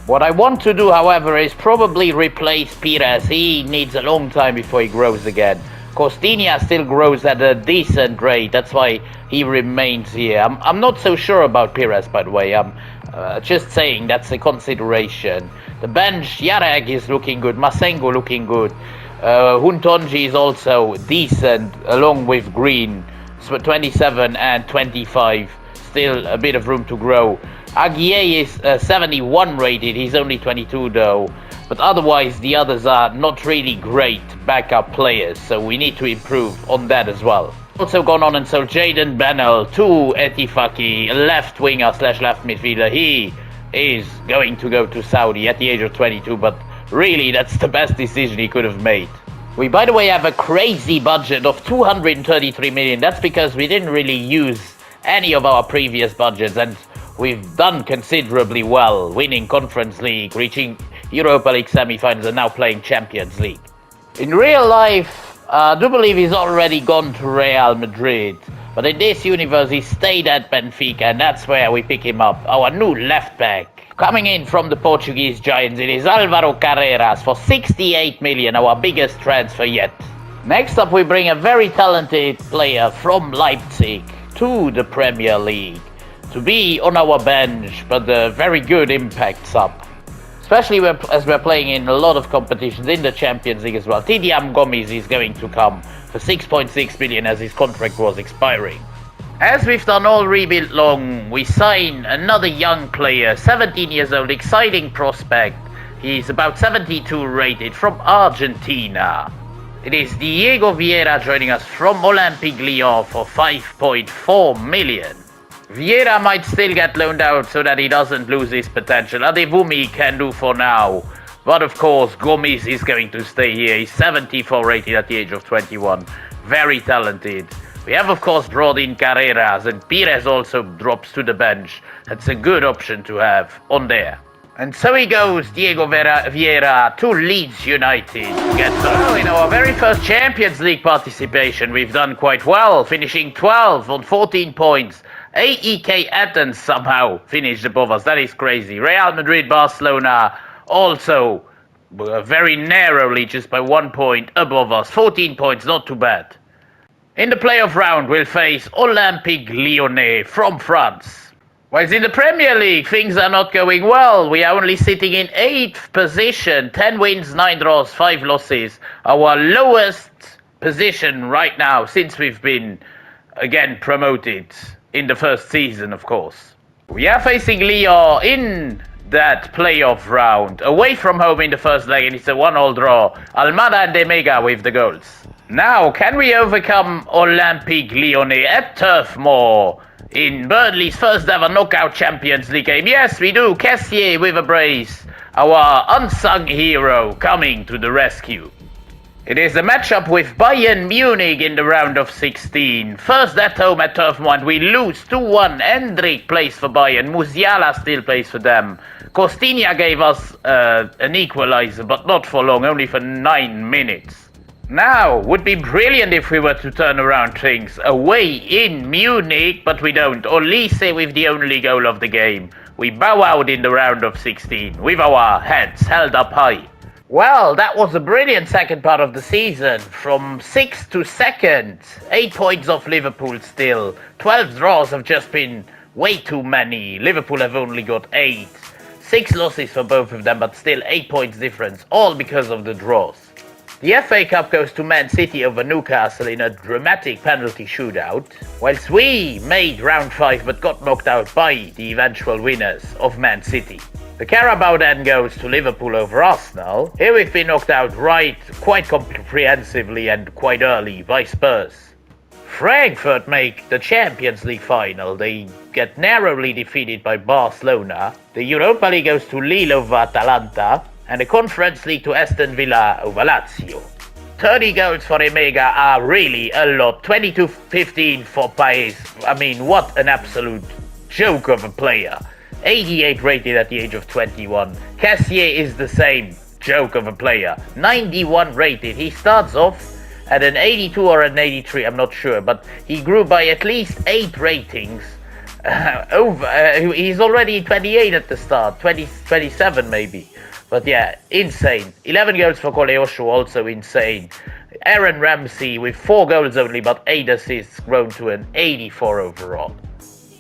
A: What I want to do, however, is probably replace Pires. He needs a long time before he grows again. Costinha still grows at a decent rate. That's why he remains here. I'm not so sure about Pires, by the way. I'm just saying that's a consideration. The bench, Jarek is looking good. Masengo looking good. Huntonji is also decent, along with Green. So 27 and 25. Still a bit of room to grow. Aguier is 71 rated. He's only 22 though. But otherwise, the others are not really great backup players, so we need to improve on that as well. Also gone on and sold Jadon Bennell to Etifaki, left winger / left midfielder. He is going to go to Saudi at the age of 22, but really that's the best decision he could have made. We, by the way, have a crazy budget of 233 million. That's because we didn't really use any of our previous budgets, and we've done considerably well, winning Conference League, reaching Europa League semi-finals, and now playing Champions League. In real life, I do believe he's already gone to Real Madrid, but in this universe he stayed at Benfica, and that's where we pick him up. Our new left back. Coming in from the Portuguese Giants, it is Alvaro Carreras for 68 million, our biggest transfer yet. Next up, we bring a very talented player from Leipzig to the Premier League to be on our bench, but a very good impact sub. Especially as we're playing in a lot of competitions in the Champions League as well. Tidiam Gomes is going to come for 6.6 million as his contract was expiring. As we've done all rebuild long, we sign another young player, 17 years old, exciting prospect. He's about 72 rated from Argentina. It is Diego Vieira joining us from Olympique Lyon for 5.4 million. Vieira might still get loaned out so that he doesn't lose his potential. Adewumi can do for now. But of course, Gomes is going to stay here. He's 74 rated at the age of 21. Very talented. We have of course brought in Carreras, and Pires also drops to the bench. That's a good option to have on there. And so he goes, Diego Vieira to Leeds United. In our very first Champions League participation, we've done quite well, finishing 12 on 14 points. AEK Athens somehow finished above us. That is crazy. Real Madrid, Barcelona also very narrowly, just by 1 point above us. 14 points, not too bad. In the playoff round, we'll face Olympique Lyonnais from France. Whilst in the Premier League, things are not going well. We are only sitting in 8th position. 10 wins, 9 draws, 5 losses. Our lowest position right now since we've been, again, promoted in the first season, of course. We are facing Lyon in that playoff round. Away from home in the first leg, and it's a 1-1 draw. Almada and Demega with the goals. Now, can we overcome Olympique Lyonnais at Turf Moor in Burnley's first ever knockout Champions League game? Yes, we do. Kessié with a brace. Our unsung hero coming to the rescue. It is a matchup with Bayern Munich in the round of 16. First at home at Turf Moor, and we lose 2-1. Endrick plays for Bayern. Musiala still plays for them. Costinha gave us an equalizer, but not for long, only for 9 minutes. Now, would be brilliant if we were to turn around things away in Munich, but we don't. Olise with the only goal of the game. We bow out in the round of 16 with our heads held up high. Well, that was a brilliant second part of the season. From 6th to 2nd, 8 points off Liverpool still. 12 draws have just been way too many. Liverpool have only got 8. 6 losses for both of them, but still 8 points difference, all because of the draws. The FA Cup goes to Man City over Newcastle in a dramatic penalty shootout, whilst we made round 5 but got knocked out by the eventual winners of Man City. The Carabao then goes to Liverpool over Arsenal. Here we've been knocked out quite comprehensively and quite early by Spurs. Frankfurt make the Champions League final. They get narrowly defeated by Barcelona. The Europa League goes to Lille over Atalanta, and the Conference League to Aston Villa over Lazio. 30 goals for Emega are really a lot. 22-15 for Paes. I mean, what an absolute joke of a player. 88 rated at the age of 21. Kessié is the same joke of a player. 91 rated. He starts off at an 82 or an 83, I'm not sure, but he grew by at least 8 ratings. He's already 28 at the start, 27 maybe. But yeah, insane. 11 goals for Koleosho, also insane. Aaron Ramsey with 4 goals only, but 8 assists, grown to an 84 overall.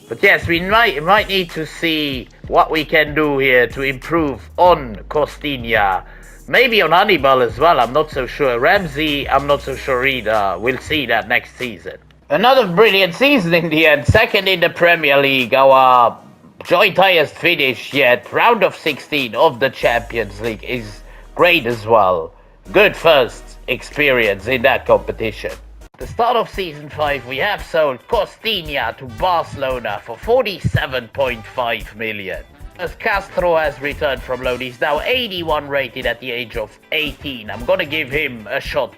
A: But yes, we might need to see what we can do here to improve on Costinha. Maybe on Hannibal as well, I'm not so sure. Ramsey, I'm not so sure either. We'll see that next season. Another brilliant season in the end. Second in the Premier League, our joint highest finish yet. Round of 16 of the Champions League is great as well. Good first experience in that competition. The start of season 5, we have sold Costinha to Barcelona for 47.5 million. As Castro has returned from loan, he's now 81 rated at the age of 18. I'm gonna give him a shot.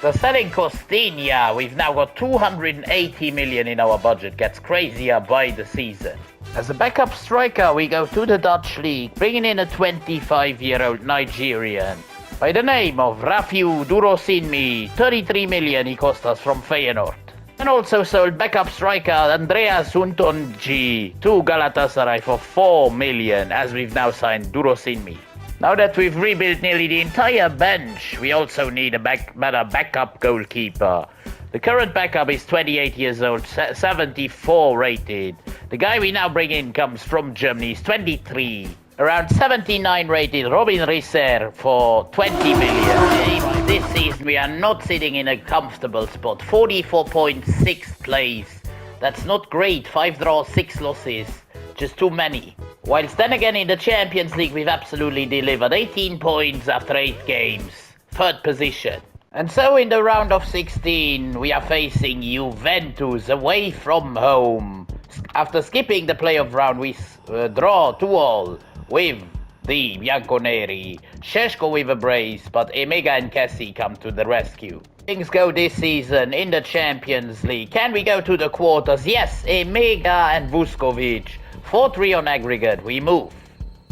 A: So selling Costinha, we've now got 280 million in our budget. Gets crazier by the season. As a backup striker, we go to the Dutch league, bringing in a 25-year-old Nigerian by the name of Rafiu Durosinmi. 33 million he cost us from Feyenoord. And also sold backup striker Andreas Untonji to Galatasaray for 4 million, as we've now signed Durosinmi. Now that we've rebuilt nearly the entire bench, we also need a better backup goalkeeper. The current backup is 28 years old, 74 rated. The guy we now bring in comes from Germany, he's 23. Around 79 rated Robin Risser for 20 million. This season we are not sitting in a comfortable spot. 44.6th place. That's not great. 5 draws, 6 losses. Just too many. Whilst then again in the Champions League we've absolutely delivered. 18 points after 8 games. 3rd position. And so in the round of 16 we are facing Juventus away from home. After skipping the playoff round we draw 2-2. With the Bianconeri. Šeško with a brace, but Emega and Kessie come to the rescue. Things go this season in the Champions League. Can we go to the quarters? Yes, Emega and Vuskovic. 4-3 on aggregate, we move.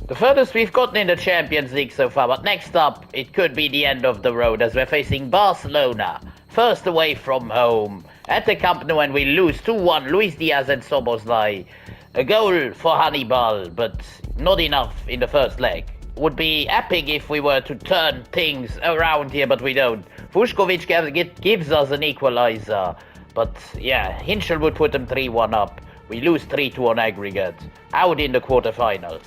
A: The furthest we've gotten in the Champions League so far, but next up, it could be the end of the road as we're facing Barcelona. First away from home. At the Camp Nou and we lose 2-1, Luis Diaz and Szoboszlai. A goal for Hannibal, but not enough in the first leg. Would be epic if we were to turn things around here, but we don't. Vuskovic gives us an equalizer. But yeah, Hinchel would put them 3-1 up. We lose 3-2 on aggregate. Out in the quarterfinals.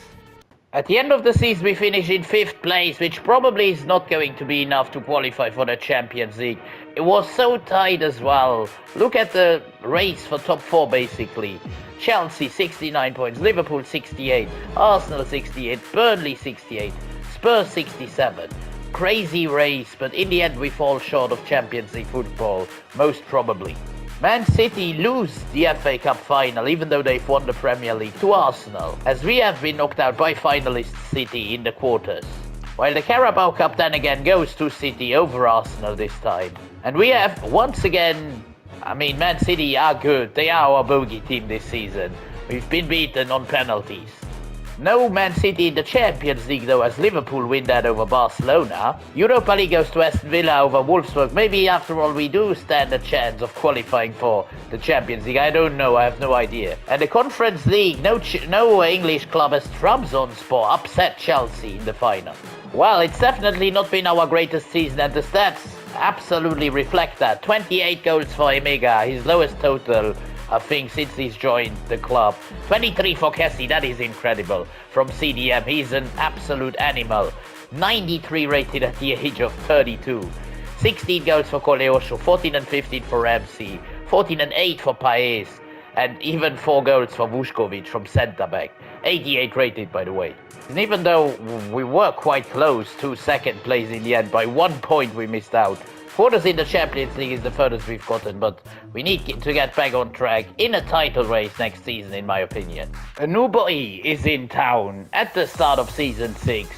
A: At the end of the season we finish in 5th place, which probably is not going to be enough to qualify for the Champions League. It was so tight as well. Look at the race for top 4 basically. Chelsea 69 points, Liverpool 68, Arsenal 68, Burnley 68, Spurs 67. Crazy race, but in the end we fall short of Champions League football, most probably. Man City lose the FA Cup final, even though they've won the Premier League, to Arsenal, as we have been knocked out by finalist City in the quarters. While the Carabao Cup then again goes to City over Arsenal this time. And we have once again, Man City are good. They are our bogey team this season. We've been beaten on penalties. No Man City in the Champions League though, as Liverpool win that over Barcelona. Europa League goes to Aston Villa over Wolfsburg. Maybe after all we do stand a chance of qualifying for the Champions League. I don't know, I have no idea. And the Conference League, no English club as Trabzonspor upset Chelsea in the final. Well, it's definitely not been our greatest season, and the stats absolutely reflect that. 28 goals for Emega, his lowest total, I think, since he's joined the club. 23 for Kessie, that is incredible. From CDM, he's an absolute animal. 93 rated at the age of 32. 16 goals for Koleosho, 14 and 15 for Ramsey, 14 and 8 for Paez, and even 4 goals for Vuskovic from centre-back. 88 rated, by the way. And even though we were quite close to 2nd place in the end, by 1 point we missed out. Quarters in the Champions League is the furthest we've gotten, but we need to get back on track in a title race next season, in my opinion. A new boy is in town at the start of season 6.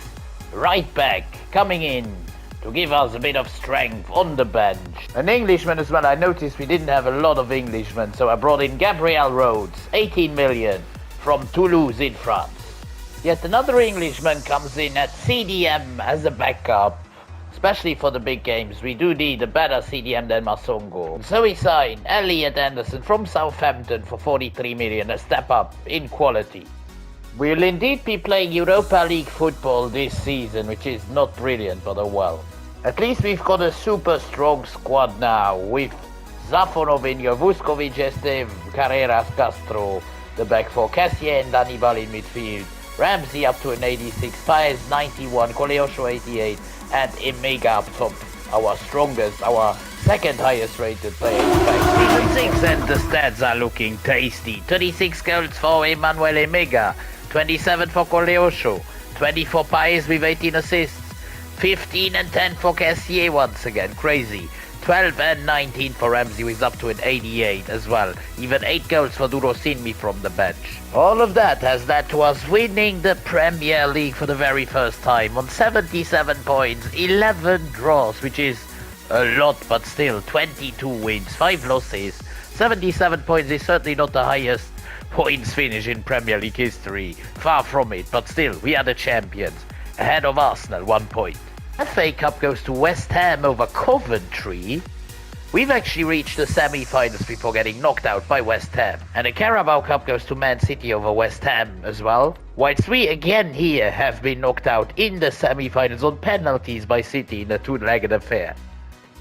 A: Right back, coming in to give us a bit of strength on the bench. An Englishman as well. I noticed we didn't have a lot of Englishmen, so I brought in Gabriel Rhodes, 18 million, from Toulouse in France. Yet another Englishman comes in at CDM as a backup. Especially for the big games, we do need a better CDM than Masongo. So we signed Elliot Anderson from Southampton for 43 million, a step up in quality. We'll indeed be playing Europa League football this season, which is not brilliant, but oh well. At least we've got a super strong squad now with Zafonovinho, Vuskovic, Estev, Carreras, Castro, the back four, Cassier and Hannibal in midfield, Ramsey up to an 86, Paez 91, Koleosho 88, and Emega up top, our strongest, our second highest rated player in Season 6, and the stats are looking tasty. 36 goals for Emmanuel Emega, 27 for Koleosho, 24 Paez with 18 assists, 15 and 10 for Cassier once again, crazy. 12 and 19 for Ramsey with up to an 88 as well. Even 8 goals for Duro Sinmi from the bench. All of that has led to us winning the Premier League for the very first time on 77 points, 11 draws, which is a lot, but still 22 wins, 5 losses. 77 points is certainly not the highest points finish in Premier League history. Far from it, but still, we are the champions. Ahead of Arsenal, 1 point. FA Cup goes to West Ham over Coventry. We've actually reached the semi-finals before getting knocked out by West Ham. And the Carabao Cup goes to Man City over West Ham as well. Whilst we again here have been knocked out in the semi-finals on penalties by City in a two-legged affair.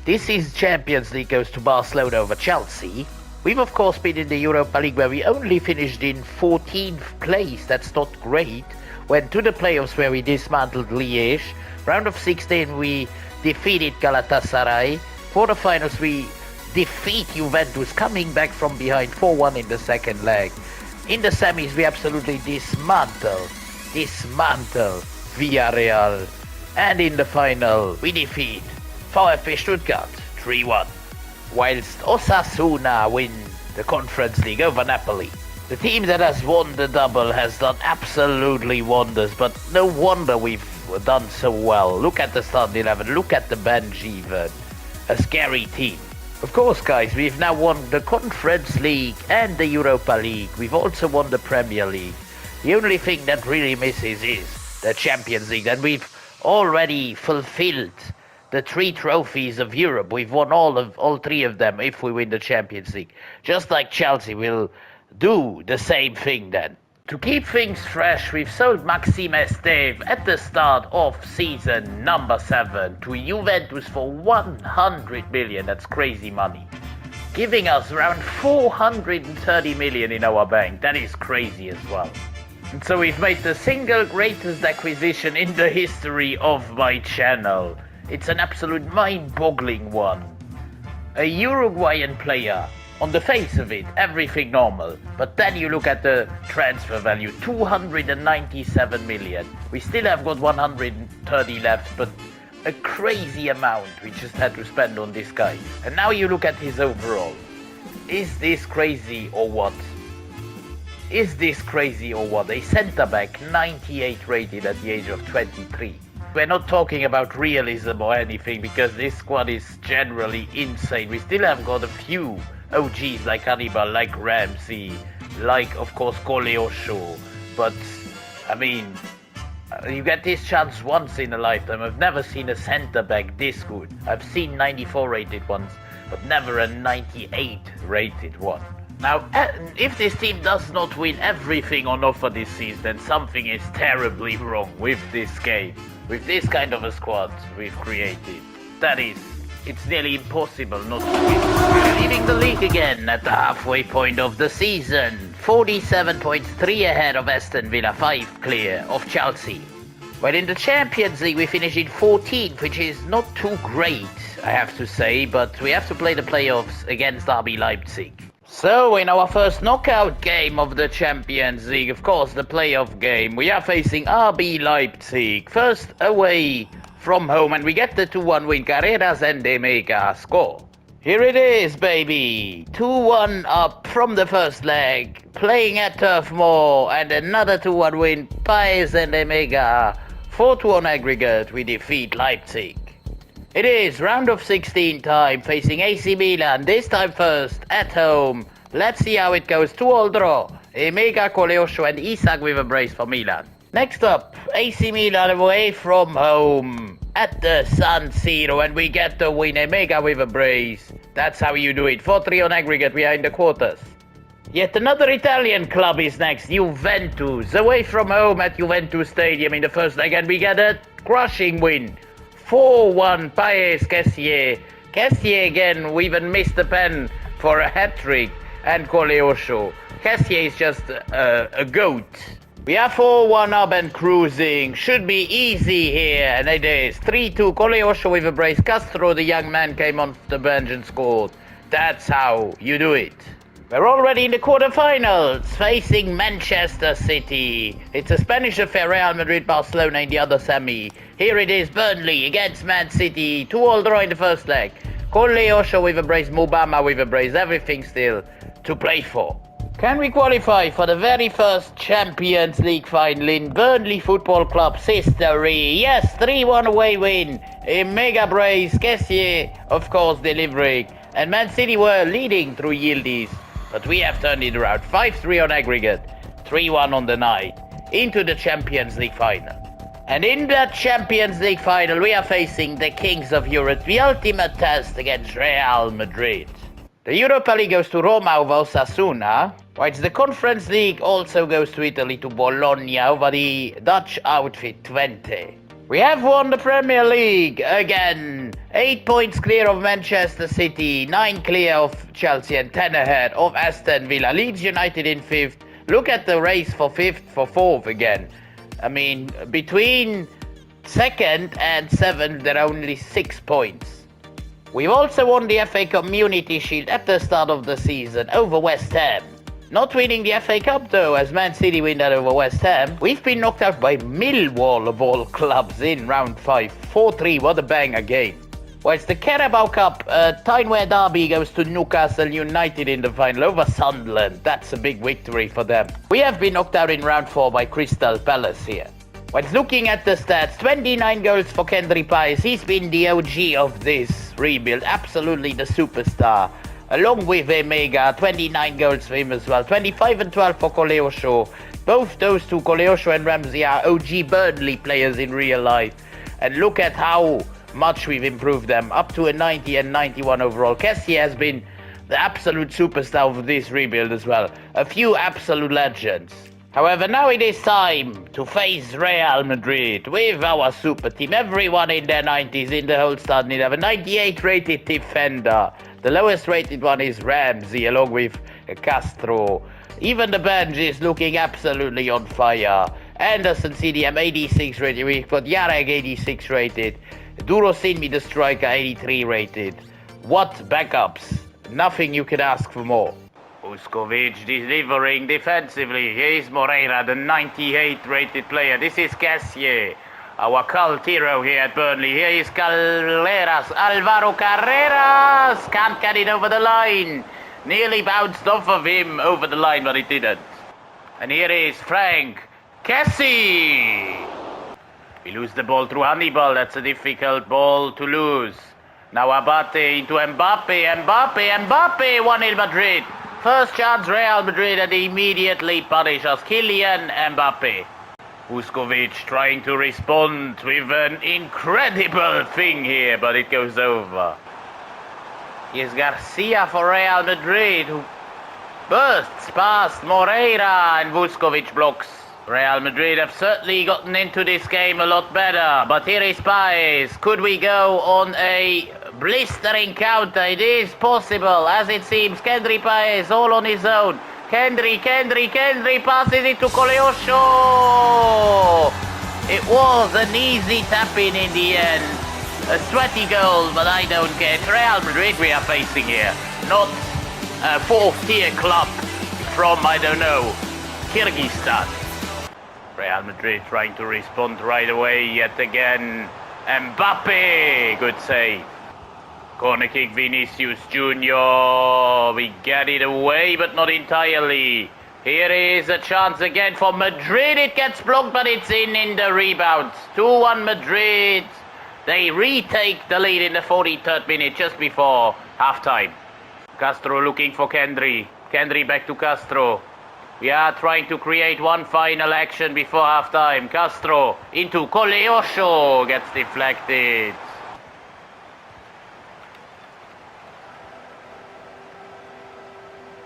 A: This season's Champions League goes to Barcelona over Chelsea. We've of course been in the Europa League where we only finished in 14th place. That's not great. Went to the playoffs where we dismantled Liège. Round of 16 we defeated Galatasaray. Quarterfinals we defeat Juventus coming back from behind 4-1 in the second leg. In the semis we absolutely dismantle Villarreal. And in the final we defeat VfB Stuttgart 3-1. Whilst Osasuna win the Conference League over Napoli. The team that has won the double has done absolutely wonders, but no wonder we've done so well. Look at the starting 11, look at the bench even. A scary team. Of course, guys, we've now won the Conference League and the Europa League. We've also won the Premier League. The only thing that really misses is the Champions League, and we've already fulfilled the 3 trophies of Europe. We've won all 3 of them if we win the Champions League. Just like Chelsea will do the same thing then. To keep things fresh, we've sold Maxime Esteve at the start of season number 7 to Juventus for 100 million. That's crazy money. Giving us around 430 million in our bank. That is crazy as well. And so we've made the single greatest acquisition in the history of my channel. It's an absolute mind-boggling one. A Uruguayan player. On the face of it, everything normal. But then you look at the transfer value, 297 million. We still have got 130 left, but a crazy amount we just had to spend on this guy. And now you look at his overall. Is this crazy or what? Is this crazy or what? A centre-back, 98 rated at the age of 23. We're not talking about realism or anything, because this squad is generally insane. We still have got a few OGs like Hannibal, like Ramsey, like of course Koleosho, but I mean, you get this chance once in a lifetime. I've never seen a centre back this good. I've seen 94 rated ones, but never a 98 rated one. Now, if this team does not win everything on offer this season, then something is terribly wrong with this game, with this kind of a squad we've created. That is, it's nearly impossible not to win. We're leading the league again at the halfway point of the season. 47 points, 3 ahead of Aston Villa, 5 clear of Chelsea. Well, in the Champions League we finished in 14th, which is not too great, I have to say, but we have to play the playoffs against RB Leipzig. So, in our first knockout game of the Champions League, of course, the playoff game, we are facing RB Leipzig. First away from home, and we get the 2-1 win. Carreras and Emega score. Here it is, baby. 2-1 up from the first leg, playing at Turf Moor, and another 2-1 win. Paez and Emega. 4-2 on aggregate, we defeat Leipzig. It is round of 16 time, facing AC Milan, this time first, at home. Let's see how it goes. 2-2 draw. Emega, Koleosho and Isak with a brace for Milan. Next up, AC Milan away from home at the San Siro, and we get the win. Emega with a brace. That's how you do it. 4-3 on aggregate, we are in the quarters. Yet another Italian club is next, Juventus. Away from home at Juventus Stadium in the first leg, and we get a crushing win. 4-1 Paes Kessier. Kessier again, we even missed the pen for a hat-trick. And Coleosho. Kessier is just a goat. We are 4-1 up and cruising. Should be easy here, and it is. 3-2 Coleosho with a brace. Castro, the young man, came on the bench and scored. That's how you do it. We're already in the quarterfinals, facing Manchester City. It's a Spanish affair, Real Madrid, Barcelona in the other semi. Here it is, Burnley against Man City. 2-2 draw in the first leg. Coleosho with a brace, Mubama with a brace, everything still to play for. Can we qualify for the very first Champions League final in Burnley Football Club's history? Yes, 3-1 away win. A mega brace, Kessier, of course, delivering. And Man City were leading through Yildiz. But we have turned it around. 5-3 on aggregate, 3-1 on the night, into the Champions League final. And in that Champions League final, we are facing the Kings of Europe, the ultimate test against Real Madrid. The Europa League goes to Roma over Osasuna, whilst the Conference League also goes to Italy to Bologna over the Dutch outfit Twente. We have won the Premier League again. 8 points clear of Manchester City, 9 clear of Chelsea and 10 ahead of Aston Villa. Leeds United in 5th. Look at the race for 5th, for 4th again. I mean, between 2nd and 7th, there are only 6 points. We've also won the FA Community Shield at the start of the season over West Ham. Not winning the FA Cup though, as Man City win that over West Ham. We've been knocked out by Millwall of all clubs in round 5. 4-3, what a banger game. Whilst the Carabao Cup Tyne-Wear Derby goes to Newcastle United in the final over Sunderland. That's a big victory for them. We have been knocked out in round 4 by Crystal Palace here. Whilst looking at the stats, 29 goals for Kendry Paes. He's been the OG of this rebuild, absolutely the superstar. Along with Emega, 29 goals for him as well. 25 and 12 for Coleosho. Both those two, Coleosho and Ramsey, are OG Burnley players in real life. And look at how much we've improved them. Up to a 90 and 91 overall. Kessier has been the absolute superstar of this rebuild as well. A few absolute legends. However, now it is time to face Real Madrid with our super team. Everyone in their 90s in the whole starting 11. 98 rated defender. The lowest rated one is Ramsey along with Castro. Even the bench is looking absolutely on fire. Anderson CDM 86 rated. We've got Jarek 86 rated. Duro Sinmi the striker 83 rated. What backups? Nothing you could ask for more. Vuskovic delivering defensively. Here is Moreira, the 98 rated player. This is Kessier, our cult hero here at Burnley. Here is Carreras, Alvaro Carreras. Can't get it over the line. Nearly bounced off of him over the line, but it didn't. And here is Frank Kessie. We lose the ball through Hannibal. That's a difficult ball to lose. Now Abate into Mbappe. 1-0 Madrid. First chance Real Madrid, and they immediately punish us. Kylian Mbappe. Vuskovic trying to respond with an incredible thing here, but it goes over. Here's Garcia for Real Madrid, who bursts past Moreira, and Vuskovic blocks. Real Madrid have certainly gotten into this game a lot better, but here is Paes. Could we go on a blistering counter? It is possible, as it seems. Kendry Paes all on his own. Kendry passes it to Coleosho. It was an easy tap-in the end. A sweaty goal, but I don't care. It's Real Madrid we are facing here, not a fourth-tier club from, I don't know, Kyrgyzstan. Real Madrid trying to respond right away yet again. Mbappe, good save. Corner kick, Vinicius Junior. We get it away, but not entirely. Here is a chance again for Madrid. It gets blocked, but it's in the rebound. 2-1 Madrid. They retake the lead in the 43rd minute, just before half-time. Castro looking for Kendry. Kendry back to Castro. We are trying to create one final action before half-time. Castro into Coleosho. Gets deflected.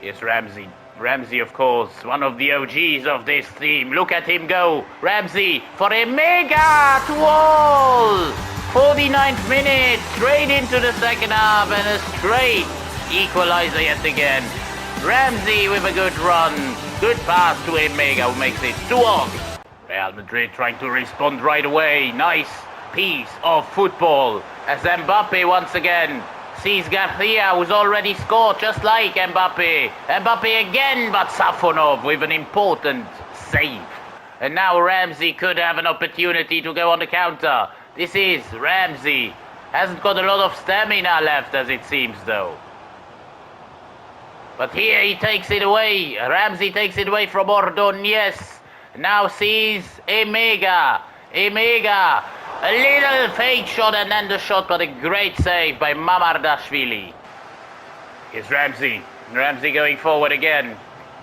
A: Here's Ramsey. Ramsey, of course, one of the OGs of this team. Look at him go. Ramsey for a mega to all. 49th minute, straight into the second half and a straight equalizer yet again. Ramsey with a good run, good pass to Emega who makes it 2-2. Real Madrid trying to respond right away. Nice piece of football as Mbappe once again sees Garcia, who's already scored just like Mbappe. Mbappe again, but Safonov with an important save. And now Ramsey could have an opportunity to go on the counter. This is Ramsey. Hasn't got a lot of stamina left as it seems though. But here he takes it away. Ramsey takes it away from Ordóñez. Now sees Emega. Emega. A little fake shot and then the shot, but a great save by Mamardashvili. Here's Ramsey. Ramsey going forward again.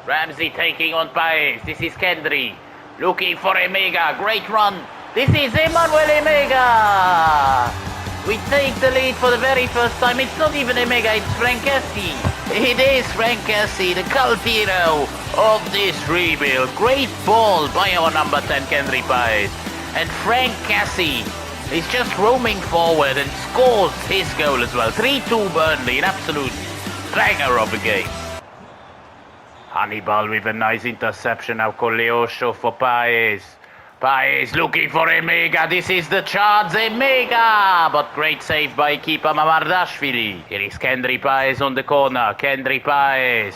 A: Ramsey taking on Paez. This is Kendry. Looking for Emega. Great run. This is Emmanuel Emega. We take the lead for the very first time. It's not even Emega, it's Frankessi. It is Frankessi, the cult hero of this rebuild. Great ball by our number 10, Kendry Paez. And Frankessi is just roaming forward and scores his goal as well. 3-2 Burnley, an absolute banger of a game. Hannibal with a nice interception now. Coleosho for Paez. Paez looking for Emega. This is the chance, Emega! But great save by keeper Mamardashvili. Here is Kendry Paez on the corner. Kendry Paez.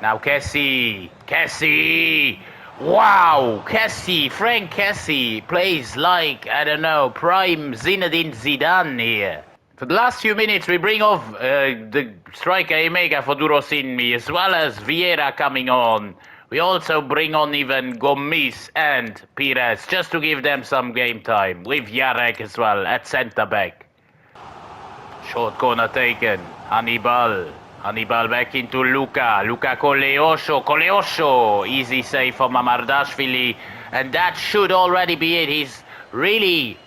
A: Now Kessie. Kessie! Wow! Kessie, Frank Kessie plays like, I don't know, prime Zinedine Zidane here. For the last few minutes we bring off the striker Emega for Durosinmi as well as Vieira coming on. We also bring on even Gomis and Pires just to give them some game time, with Jarek as well at centre back. Short corner taken. Hannibal. Hannibal back into Luka. Luka Coleosho. Coleosho. Easy save for Mamardashvili. And that should already be it. He's really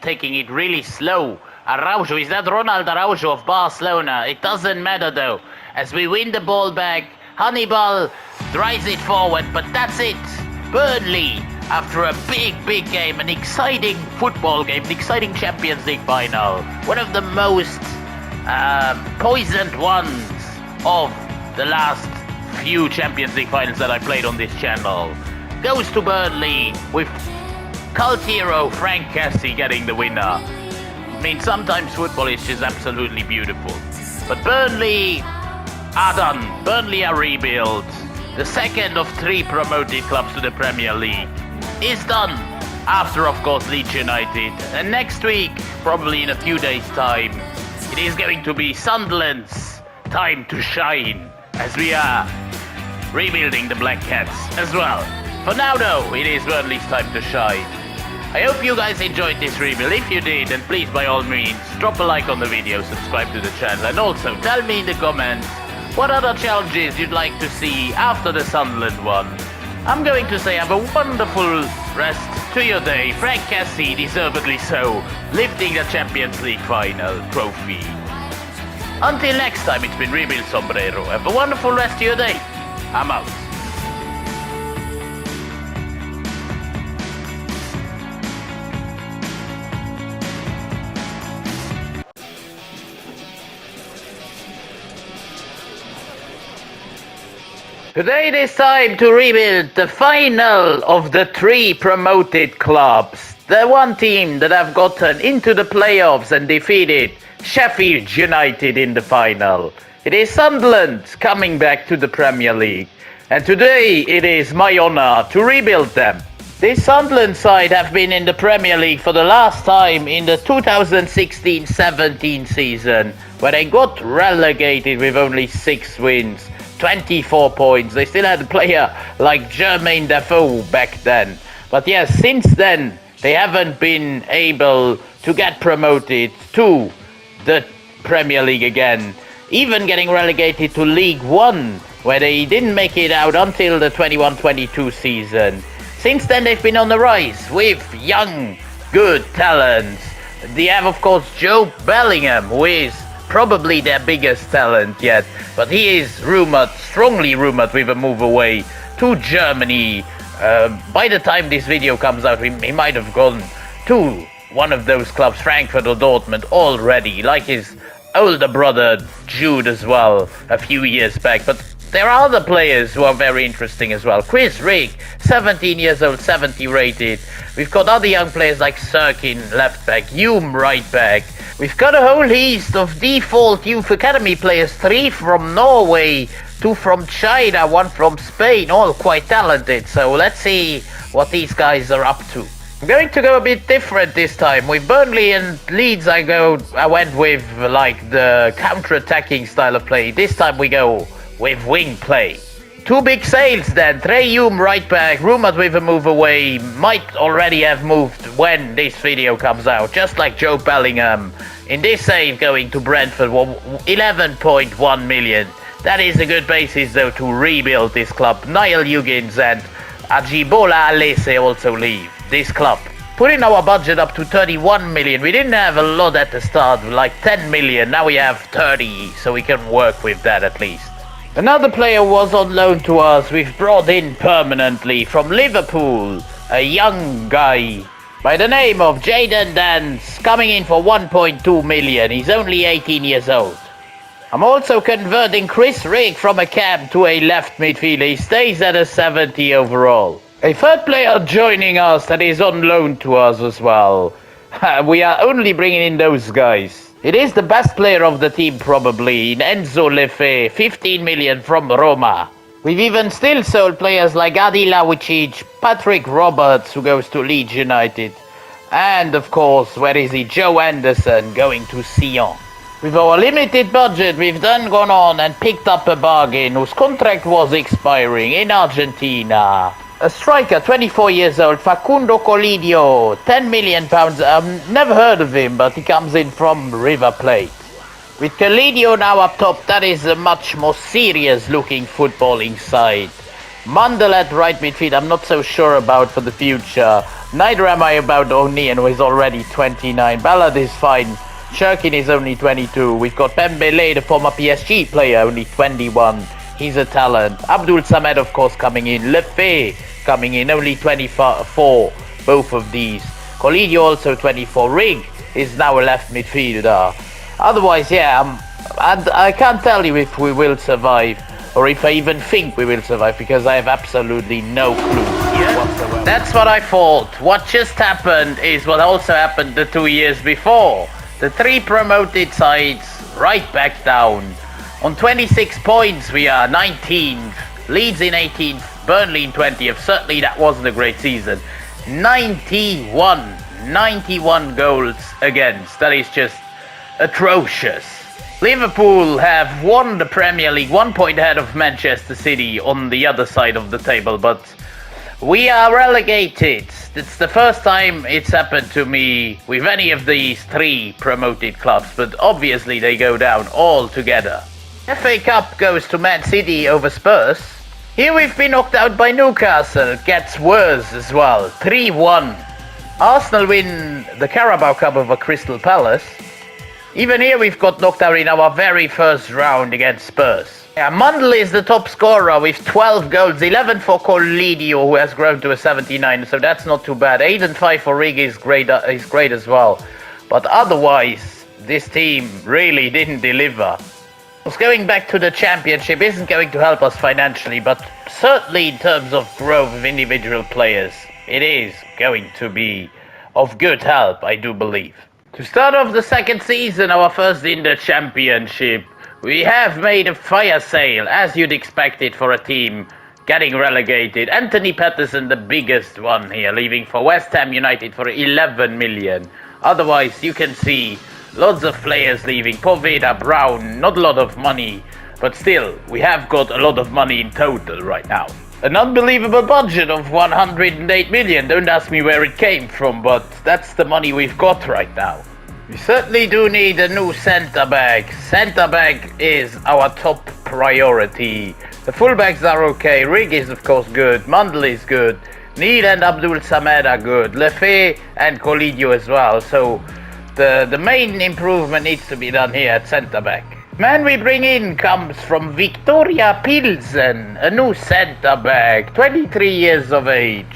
A: taking it really slow. Araujo. Is that Ronald Araujo of Barcelona? It doesn't matter though. As we win the ball back, Hannibal drives it forward, but that's it. Burnley, after a big game, an exciting football game, an exciting Champions League final. One of the most poisoned ones of the last few Champions League finals that I played on this channel. Goes to Burnley with cult hero Frank Kessie getting the winner. I mean, sometimes football is just absolutely beautiful. But Burnley are done. Burnley are rebuilt. The second of 3 promoted clubs to the Premier League is done. After, of course, Leeds United. And next week, probably in a few days' time, it is going to be Sunderland's time to shine as we are rebuilding the Black Cats as well. For now, though, it is Burnley's time to shine. I hope you guys enjoyed this rebuild. If you did, then please, by all means, drop a like on the video, subscribe to the channel, and also tell me in the comments what other challenges you'd like to see after the Sunderland one. I'm going to say have a wonderful rest to your day. Frank Kessie, deservedly so, lifting the Champions League final trophy. Until next time, it's been Rebuild Sombrero. Have a wonderful rest of your day. I'm out. Today it is time to rebuild the final of the 3 promoted clubs. The one team that have gotten into the playoffs and defeated Sheffield United in the final. It is Sunderland coming back to the Premier League. And today it is my honor to rebuild them. This Sunderland side have been in the Premier League for the last time in the 2016-17 season, where they got relegated with only 6 wins. 24 points. They still had a player like Jermaine Defoe back then. But yes, since then, they haven't been able to get promoted to the Premier League again. Even getting relegated to League One, where they didn't make it out until the 21-22 season. Since then, they've been on the rise with young, good talent. They have, of course, Joe Bellingham, who is probably their biggest talent yet, but he is strongly rumored with a move away to Germany. By the time this video comes out, he might have gone to one of those clubs, Frankfurt or Dortmund, already, like his older brother Jude as well, a few years back. But there are other players who are very interesting as well. Chris Rigg, 17 years old, 70 rated. We've got other young players like Sirkin, left back, Hume, right back. We've got a whole list of default youth academy players, 3 from Norway, 2 from China, 1 from Spain, all quite talented. So let's see what these guys are up to. I'm going to go a bit different this time. With Burnley and Leeds, I went with like the counter-attacking style of play. This time we go with wing play. 2 big sales then. Trey Hume, right back, rumored with a move away, might already have moved when this video comes out, just like Joe Bellingham. In this save going to Brentford, 11.1 million. That is a good basis though to rebuild this club. Niall Huggins and Ajibola Alese also leave this club. Putting our budget up to 31 million. We didn't have a lot at the start, like 10 million. Now we have 30, so we can work with that at least. Another player was on loan to us. We've brought in permanently from Liverpool, a young guy by the name of Jadon Dance, coming in for 1.2 million. He's only 18 years old. I'm also converting Chris Rigg from a cam to a left midfielder. He stays at a 70 overall. A third player joining us that is on loan to us as well. We are only bringing in those guys. It is the best player of the team probably, Enzo Lefe, 15 million from Roma. We've even still sold players like Adi Lawicic, Patrick Roberts, who goes to Leeds United. And of course, where is he? Joe Anderson going to Sion. With our limited budget, we've then gone on and picked up a bargain whose contract was expiring in Argentina. A striker, 24 years old, Facundo Colidio, £10 million. Never heard of him, but he comes in from River Plate. With Colidio now up top, that is a much more serious looking footballing side. Mundell at right midfield, I'm not so sure about for the future. Neither am I about O'Neill, who is already 29. Ballard is fine. Shirkin is only 22. We've got Pembele, the former PSG player, only 21. He's a talent. Abdul Samed, of course, coming in. Lefe coming in, only 24. Both of these. Colidio also 24. Rigg is now a left midfielder. Otherwise, yeah, I can't tell you if we will survive, or if I even think we will survive, because I have absolutely no clue whatsoever. That's what I thought. What just happened is what also happened the 2 years before. The 3 promoted sides right back down. On 26 points, we are 19th. Leeds in 18th, Burnley in 20th. Certainly that wasn't a great season. 91 goals against. That is just atrocious. Liverpool have won the Premier League, 1 point ahead of Manchester City on the other side of the table, but we are relegated. It's the first time it's happened to me with any of these 3 promoted clubs, but obviously they go down all together. FA Cup goes to Man City over Spurs. Here we've been knocked out by Newcastle. Gets worse as well. 3-1. Arsenal win the Carabao Cup over Crystal Palace. Even here we've got knocked out in our very first round against Spurs. Yeah, Mundell is the top scorer with 12 goals, 11 for Colidio, who has grown to a 79, so that's not too bad. 8 and 5 for Rigg is great as well. But otherwise, this team really didn't deliver. Going back to the championship isn't going to help us financially, but certainly in terms of growth of individual players, it is going to be of good help, I do believe. To start off the second season, our first in the championship, we have made a fire sale, as you'd expect it for a team getting relegated. Anthony Patterson, the biggest one here, leaving for West Ham United for 11 million. Otherwise, you can see lots of players leaving. Poveda, Brown, not a lot of money, but still, we have got a lot of money in total right now. An unbelievable budget of 108 million. Don't ask me where it came from, but that's the money we've got right now. We certainly do need a new centre-back. Centre-back is our top priority. The fullbacks are okay. Rigg is of course good. Mundell is good. Neil and Abdul Samed are good. Lefe and Colidio as well. So the main improvement needs to be done here at centre-back. Man we bring in comes from Victoria Pilsen, a new centre-back, 23 years of age.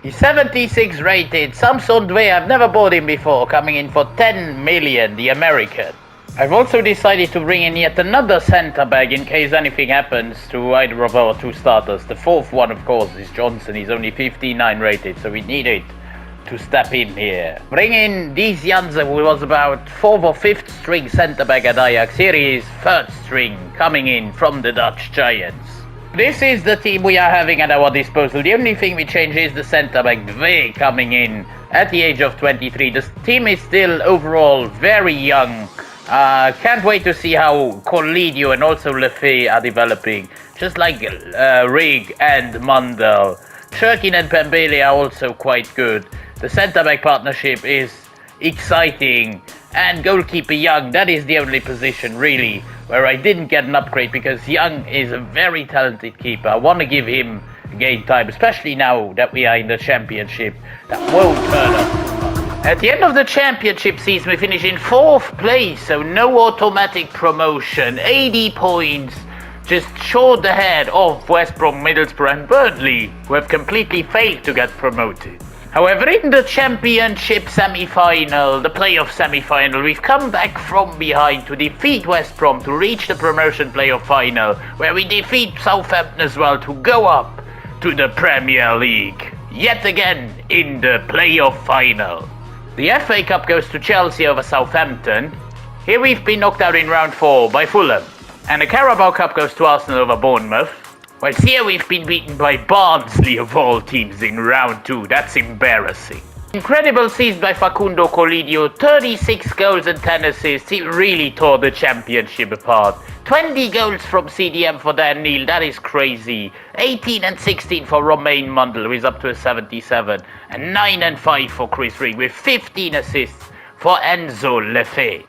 A: He's 76 rated, Samson Dwe, I've never bought him before, coming in for 10 million, the American. I've also decided to bring in yet another centre-back in case anything happens to either of our two starters. The fourth one, of course, is Johnson. He's only 59 rated, so we need it to step in here. Bring in Dies Jansen, who was about 4th or 5th string centre-back at Ajax. Here he is, 3rd string, coming in from the Dutch Giants. This is the team we are having at our disposal. The only thing we change is the centre-back, Dve, coming in at the age of 23. The team is still overall very young. Can't wait to see how Colidio and also Lefebvre are developing, just like Rig and Mundell. Shirkin and Pembele are also quite good. The centre-back partnership is exciting, and goalkeeper Young, that is the only position really where I didn't get an upgrade, because Young is a very talented keeper. I want to give him game time, especially now that we are in the championship. That won't hurt us. At the end of the championship season, we finish in 4th place, so no automatic promotion. 80 points, just short ahead of West Brom, Middlesbrough and Burnley, who have completely failed to get promoted. However, in the championship semi-final, the playoff semi-final, we've come back from behind to defeat West Brom to reach the promotion playoff final, where we defeat Southampton as well to go up to the Premier League, yet again in the playoff final. The FA Cup goes to Chelsea over Southampton. Here we've been knocked out in round 4 by Fulham. And the Carabao Cup goes to Arsenal over Bournemouth. Whilst here we've been beaten by Barnsley of all teams in round 2. That's embarrassing. Incredible season by Facundo Colidio. 36 goals and 10 assists. He really tore the championship apart. 20 goals from CDM for Dan Neil. That is crazy. 18 and 16 for Romain Mundell, who is up to a 77. And 9 and 5 for Chris Rig, with 15 assists for Enzo Lefebvre.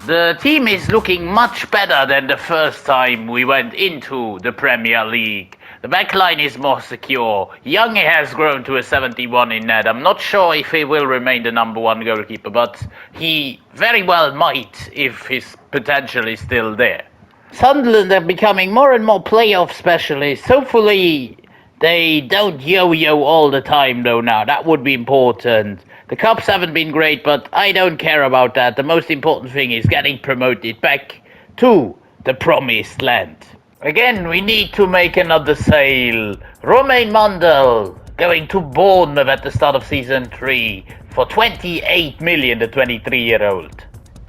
A: The team is looking much better than the first time we went into the Premier League. The backline is more secure. Young has grown to a 71 in net. I'm not sure if he will remain the number 1 goalkeeper, but he very well might if his potential is still there. Sunderland are becoming more and more playoff specialists. Hopefully they don't yo-yo all the time though now. That would be important. The Cups haven't been great, but I don't care about that. The most important thing is getting promoted back to the promised land. Again, we need to make another sale. Romain Mundell going to Bournemouth at the start of season 3 for 28 million, the 23-year-old.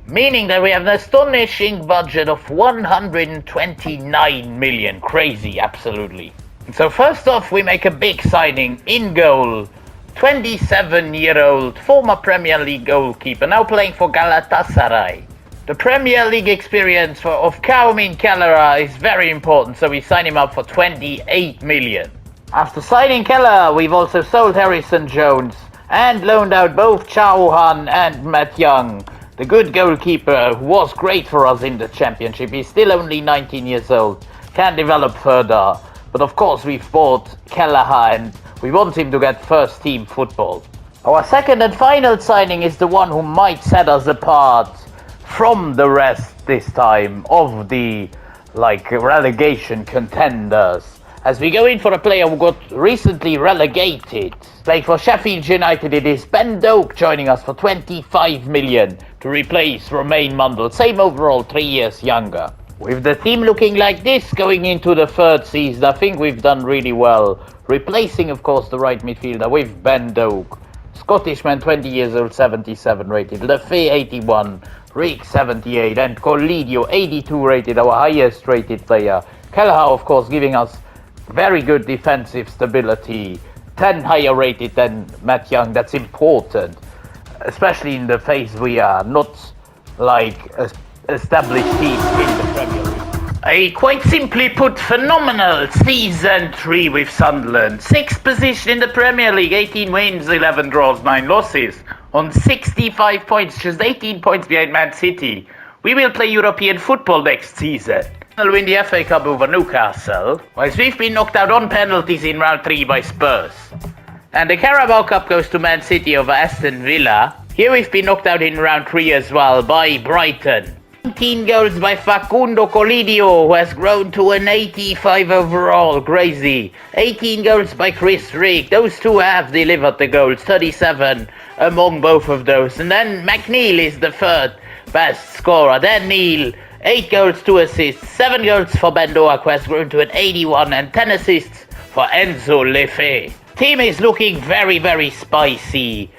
A: Meaning that we have an astonishing budget of 129 million. Crazy, absolutely. So first off, we make a big signing in goal. 27-year-old former Premier League goalkeeper, now playing for Galatasaray. The Premier League experience of Kaumin Kelleher is very important, so we sign him up for 28 million. After signing Kelleher, we've also sold Harrison Jones and loaned out both Chao Han and Matt Young. The good goalkeeper who was great for us in the championship. He's still only 19 years old, can develop further. But of course we've bought Kelleher and we want him to get first team football. Our second and final signing is the one who might set us apart from the rest this time of the relegation contenders. As we go in for a player who got recently relegated. Playing for Sheffield United, it is Ben Doak joining us for 25 million to replace Romain Mundell. Same overall, 3 years younger. With the team looking like this going into the 3rd season, I think we've done really well. Replacing, of course, the right midfielder with Ben Doak. Scottishman, 20 years old, 77 rated. Lefebvre, 81. Rig, 78. And Colidio, 82 rated, our highest rated player. Kelleher, of course, giving us very good defensive stability. 10 higher rated than Matt Young. That's important. Especially in the phase we are. Not like established teams in the Premier League. A quite simply put phenomenal season 3 with Sunderland. 6th position in the Premier League, 18 wins, 11 draws, 9 losses. On 65 points, just 18 points behind Man City. We will play European football next season. We'll win the FA Cup over Newcastle, whilst we've been knocked out on penalties in round 3 by Spurs. And the Carabao Cup goes to Man City over Aston Villa. Here we've been knocked out in round 3 as well by Brighton. 19 goals by Facundo Colidio, who has grown to an 85 overall, crazy. 18 goals by Chris Rigg, those two have delivered the goals, 37 among both of those. And then McNeil is the third best scorer, then Neil, 8 goals, 2 assists, 7 goals for Bendoa, who has grown to an 81, and 10 assists for Enzo Lefebvre. Team is looking very, very spicy.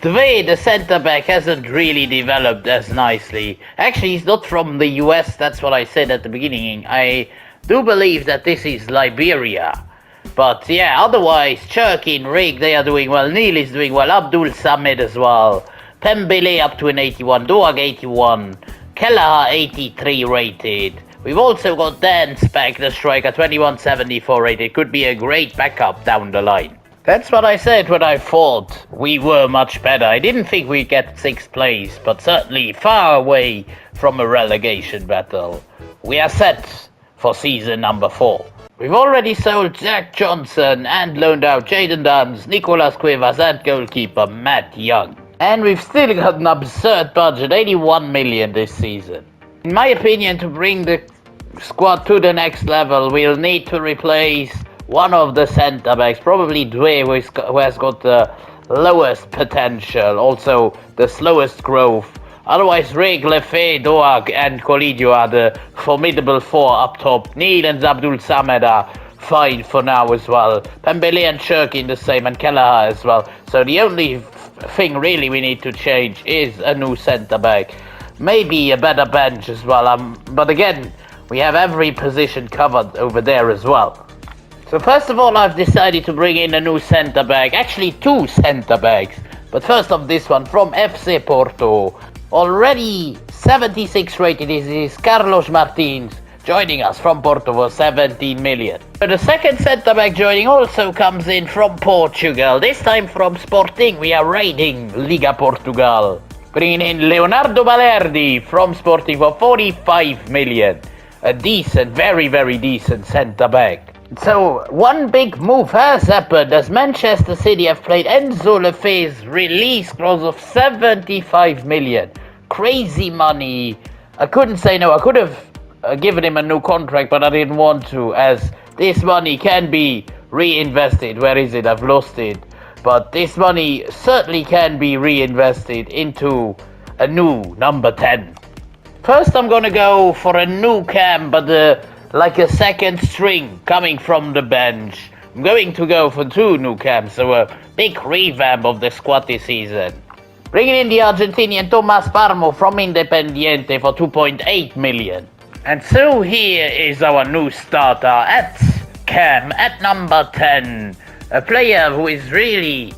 A: Dve, the centre-back, hasn't really developed as nicely. Actually, he's not from the US, that's what I said at the beginning. I do believe that this is Liberia. But yeah, otherwise, Churkin, Rigg, they are doing well. Neil is doing well. Abdul Samad as well. Pembele up to an 81. Doag 81. Kelleher 83 rated. We've also got Dan Speck, the striker, 2174 rated. Could be a great backup down the line. That's what I said when I thought we were much better. I didn't think we'd get 6th place, but certainly far away from a relegation battle. We are set for season number 4. We've already sold Jack Johnson and loaned out Jayden Duns, Nicolas Cuevas and goalkeeper Matt Young. And we've still got an absurd budget, 81 million this season. In my opinion, to bring the squad to the next level, we'll need to replace one of the centre-backs, probably Dwe, who has got the lowest potential, also the slowest growth. Otherwise, Rigg, Lefebvre, Doag and Colidio are the formidable 4 up top. Neil and Abdul Samad are fine for now as well. Pembele and Churkin the same, and Kelleher as well. So the only thing really we need to change is a new centre-back. Maybe a better bench as well, but again, we have every position covered over there as well. So first of all, I've decided to bring in a new centre-back, actually 2 centre-backs. But first off, this one from FC Porto. Already 76 rated is Carlos Martins, joining us from Porto for 17 million. But the second centre-back joining also comes in from Portugal, this time from Sporting. We are raiding Liga Portugal. Bringing in Leonardo Balerdi from Sporting for 45 million. A decent, very, very decent centre-back. So, one big move has happened as Manchester City have played Enzo Lefebvre's release clause of 75 million. Crazy money. I couldn't say no. I could have given him a new contract, but I didn't want to, as this money can be reinvested. Where is it? I've lost it. But this money certainly can be reinvested into a new number 10. First, I'm gonna go for a new cam, but like a second string coming from the bench. I'm going to go for 2 new cams, so a big revamp of the squad this season. Bringing in the Argentinian Tomas Parmo from Independiente for 2.8 million. And so here is our new starter at cam, at number 10. A player who is really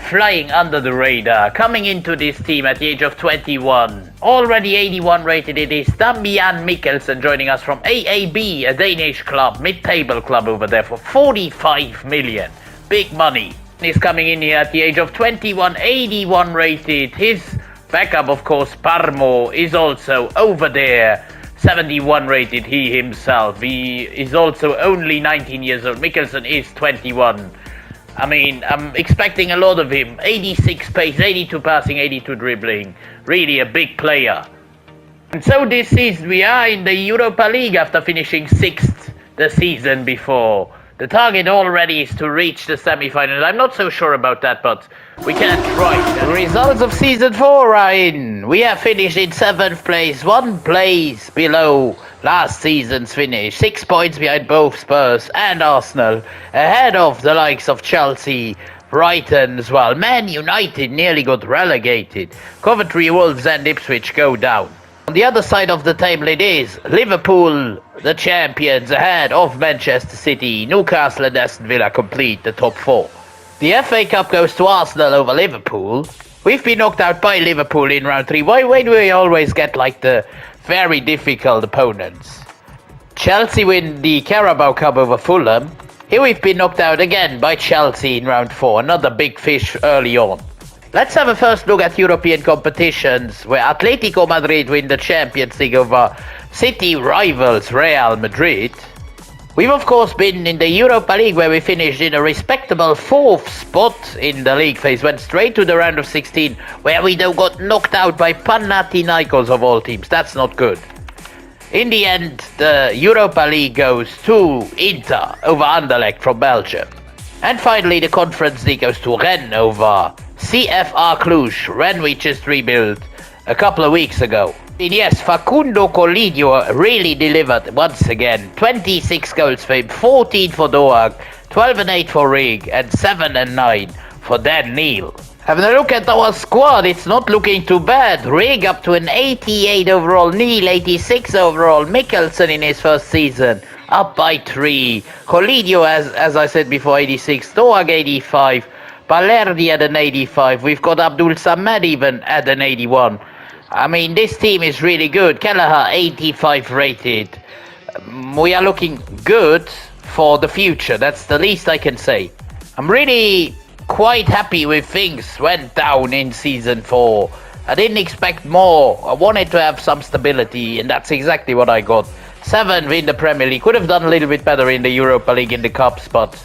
A: flying under the radar, coming into this team at the age of 21. Already 81 rated, it is Damian Mikkelsen, joining us from AAB, a Danish club, mid-table club over there, for 45 million. Big money. He's coming in here at the age of 21, 81 rated. His backup, of course, Parmo, is also over there. 71 rated, he himself. He is also only 19 years old. Mikkelsen is 21. I mean, I'm expecting a lot of him. 86 pace, 82 passing, 82 dribbling. Really a big player. And so this season we are in the Europa League after finishing 6th the season before. The target already is to reach the semi-finals. I'm not so sure about that, but we can try. The results of season 4 are in. We have finished in 7th place, 1 place below last season's finish. 6 points behind both Spurs and Arsenal, ahead of the likes of Chelsea, Brighton as well. Man United nearly got relegated. Coventry, Wolves and Ipswich go down. On the other side of the table it is Liverpool, the champions, ahead of Manchester City. Newcastle and Aston Villa complete the top 4. The FA Cup goes to Arsenal over Liverpool. We've been knocked out by Liverpool in round 3. Why do we always get like the very difficult opponents? Chelsea win the Carabao Cup over Fulham. Here we've been knocked out again by Chelsea in round 4. Another big fish early on. Let's have a first look at European competitions, where Atletico Madrid win the Champions League over City rivals Real Madrid. We've of course been in the Europa League, where we finished in a respectable 4th spot in the league phase, went straight to the round of 16, where we though got knocked out by Panathinaikos of all teams. That's not good. In the end, the Europa League goes to Inter over Anderlecht from Belgium. And finally, the Conference League goes to Rennes over CFR Cluj. Rennes we just rebuilt a couple of weeks ago. And yes, Facundo Colidio really delivered once again. 26 goals for him, 14 for Doak, 12 and 8 for Rig, and 7 and 9 for Dan Neil. Having a look at our squad, it's not looking too bad. Rig up to an 88 overall, Neil 86 overall, Mikkelsen in his first season up by 3. Colidio, as I said before, 86, Doak 85, Balerdi at an 85. We've got Abdul Samed even at an 81. I mean, this team is really good. Kelleher, 85 rated. We are looking good for the future. That's the least I can say. I'm really quite happy with things went down in Season 4. I didn't expect more. I wanted to have some stability, and that's exactly what I got. 7th in the Premier League. Could have done a little bit better in the Europa League in the Cups, but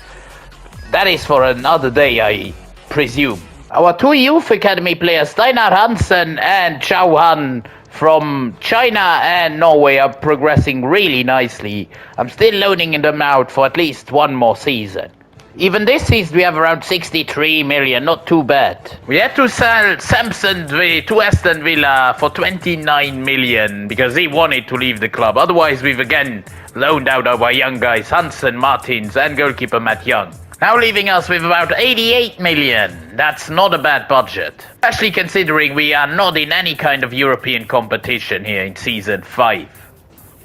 A: that is for another day, I presume. Our 2 youth academy players, Steinar Hansen and Chao Han from China and Norway, are progressing really nicely. I'm still loaning them out for at least 1 more season. Even this season we have around 63 million, not too bad. We had to sell Samson to Aston Villa for 29 million because he wanted to leave the club. Otherwise we've again loaned out our young guys, Hansen, Martins and goalkeeper Matt Young. Now leaving us with about 88 million. That's not a bad budget. Especially considering we are not in any kind of European competition here in Season 5.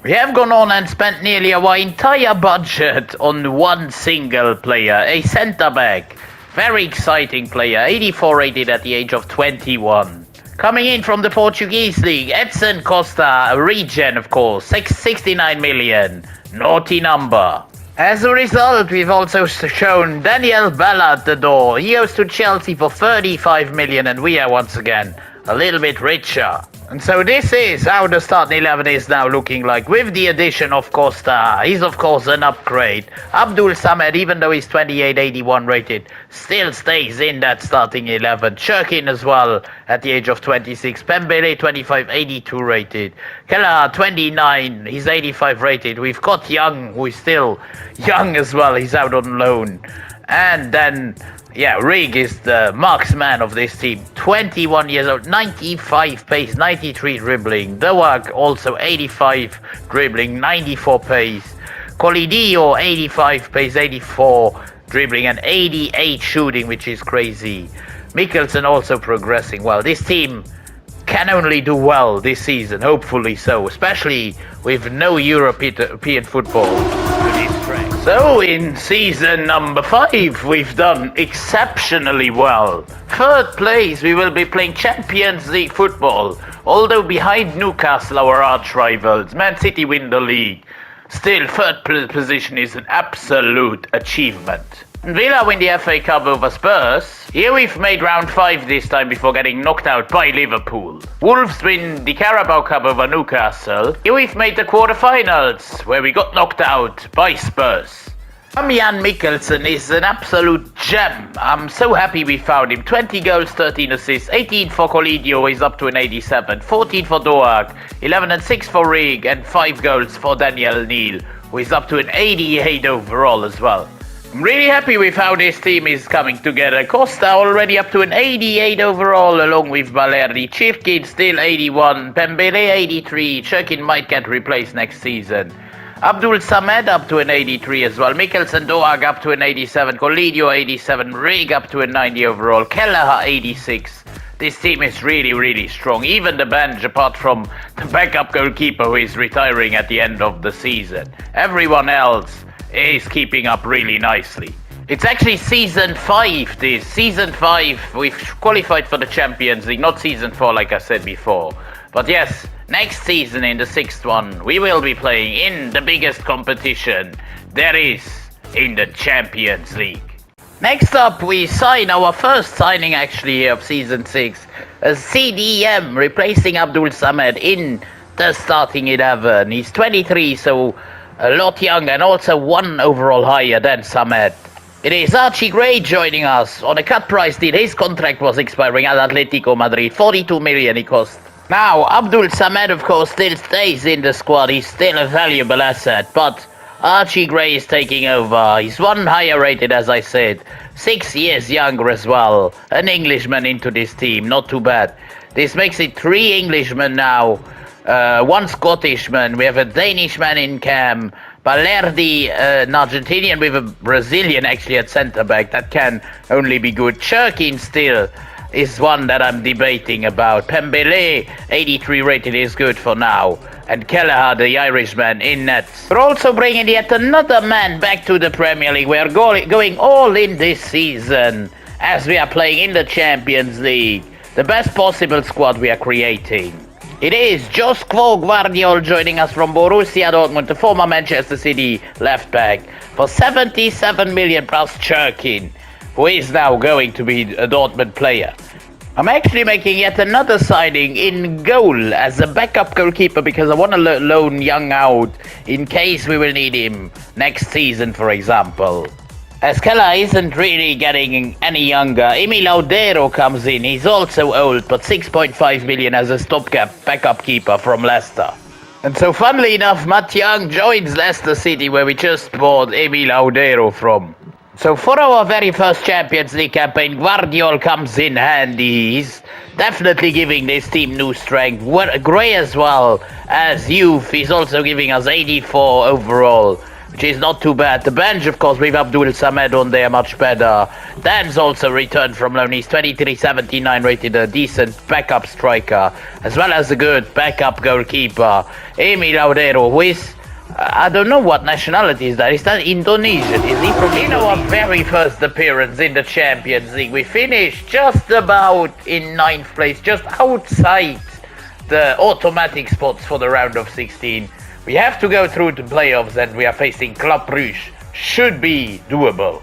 A: We have gone on and spent nearly our entire budget on 1 single player, a centre-back. Very exciting player, 84 rated at the age of 21. Coming in from the Portuguese league, Edson Costa, a regen of course, 69 million. Naughty number. As a result, we've also shown Daniel Bella at the door. He goes to Chelsea for 35 million and we are once again a little bit richer. And so this is how the starting 11 is now looking like, with the addition of Costa. He's of course an upgrade. Abdul Samed, even though he's 28-81 rated, still stays in that starting 11. Churkin as well at the age of 26. Pembele 25-82 rated. Kelleher 29, he's 85 rated. We've got Young, who is still young as well. He's out on loan. And then Rig is the marksman of this team. 21 years old, 95 pace, 93 dribbling. Doak also 85 dribbling, 94 pace. Colidio 85 pace, 84 dribbling and 88 shooting, which is crazy. Mikkelsen also progressing well. This team can only do well this season, hopefully so, especially with no European football to distract. So in season number 5 we've done exceptionally well. 3rd place, we will be playing Champions League football, although behind Newcastle, our arch rivals. Man City win the league. Still, 3rd position is an absolute achievement. Villa win the FA Cup over Spurs. Here we've made round 5 this time before getting knocked out by Liverpool. Wolves win the Carabao Cup over Newcastle. Here we've made the quarterfinals, where we got knocked out by Spurs. Jan Mikkelsen is an absolute gem. I'm so happy we found him. 20 goals, 13 assists, 18 for Colidio, he's up to an 87, 14 for Doak, 11 and 6 for Rig, and 5 goals for Daniel Neil, who is up to an 88 overall as well. I'm really happy with how this team is coming together. Costa already up to an 88 overall, along with Balerdi. Chirkin still 81, Pembele 83, Churkin might get replaced next season. Abdul Samed up to an 83 as well. Mikkelsen Doak up to an 87. Colidio 87. Rig up to a 90 overall. Kelleher 86. This team is really, really strong. Even the bench, apart from the backup goalkeeper who is retiring at the end of the season. Everyone else is keeping up really nicely. It's actually season 5 this. Season 5, we've qualified for the Champions League. Not season 4 like I said before. But yes, next season in the 6th one, we will be playing in the biggest competition there is in the Champions League. Next up, we sign our first signing actually of season 6, a CDM replacing Abdul Samed in the starting 11. He's 23, so a lot younger and also 1 overall higher than Samed. It is Archie Gray joining us on a cut price deal. His contract was expiring at Atletico Madrid. 42 million he cost. Now, Abdul Samed, of course, still stays in the squad. He's still a valuable asset, but Archie Gray is taking over. He's 1 higher rated, as I said. 6 years younger as well. An Englishman into this team. Not too bad. This makes it 3 Englishmen now. 1 Scottishman. We have a Danishman in cam. Balerdi, an Argentinian with a Brazilian actually at centre-back. That can only be good. Churkin still is one that I'm debating about. Pembele, 83 rated, is good for now. And Kelleher, the Irishman, in nets. We're also bringing yet another man back to the Premier League. We are going all in this season as we are playing in the Champions League. The best possible squad we are creating. It is Josko Gvardiol joining us from Borussia Dortmund, the former Manchester City left back, for 77 million plus Churkin, who is now going to be a Dortmund player. I'm actually making yet another signing in goal as a backup goalkeeper because I want to loan Young out in case we will need him next season, for example. As Keller isn't really getting any younger, Emil Laudero comes in. He's also old, but 6.5 million as a stopgap backup keeper from Leicester. And so funnily enough, Matt Young joins Leicester City, where we just bought Emil Laudero from. So for our very first Champions League campaign, Gvardiol comes in handy. He's definitely giving this team new strength. Gray as well as youth. He's also giving us 84 overall, which is not too bad. The bench, of course, with Abdul Samed on there, much better. Dan's also returned from loan. He's 23.79 rated, a decent backup striker, as well as a good backup goalkeeper. Emil Laudero, who is, I don't know what nationality is that. Is that Indonesian? Is he from Indonesia? In our very first appearance in the Champions League, we finished just about in 9th place, just outside the automatic spots for the round of 16. We have to go through the playoffs and we are facing Club Brugge. Should be doable.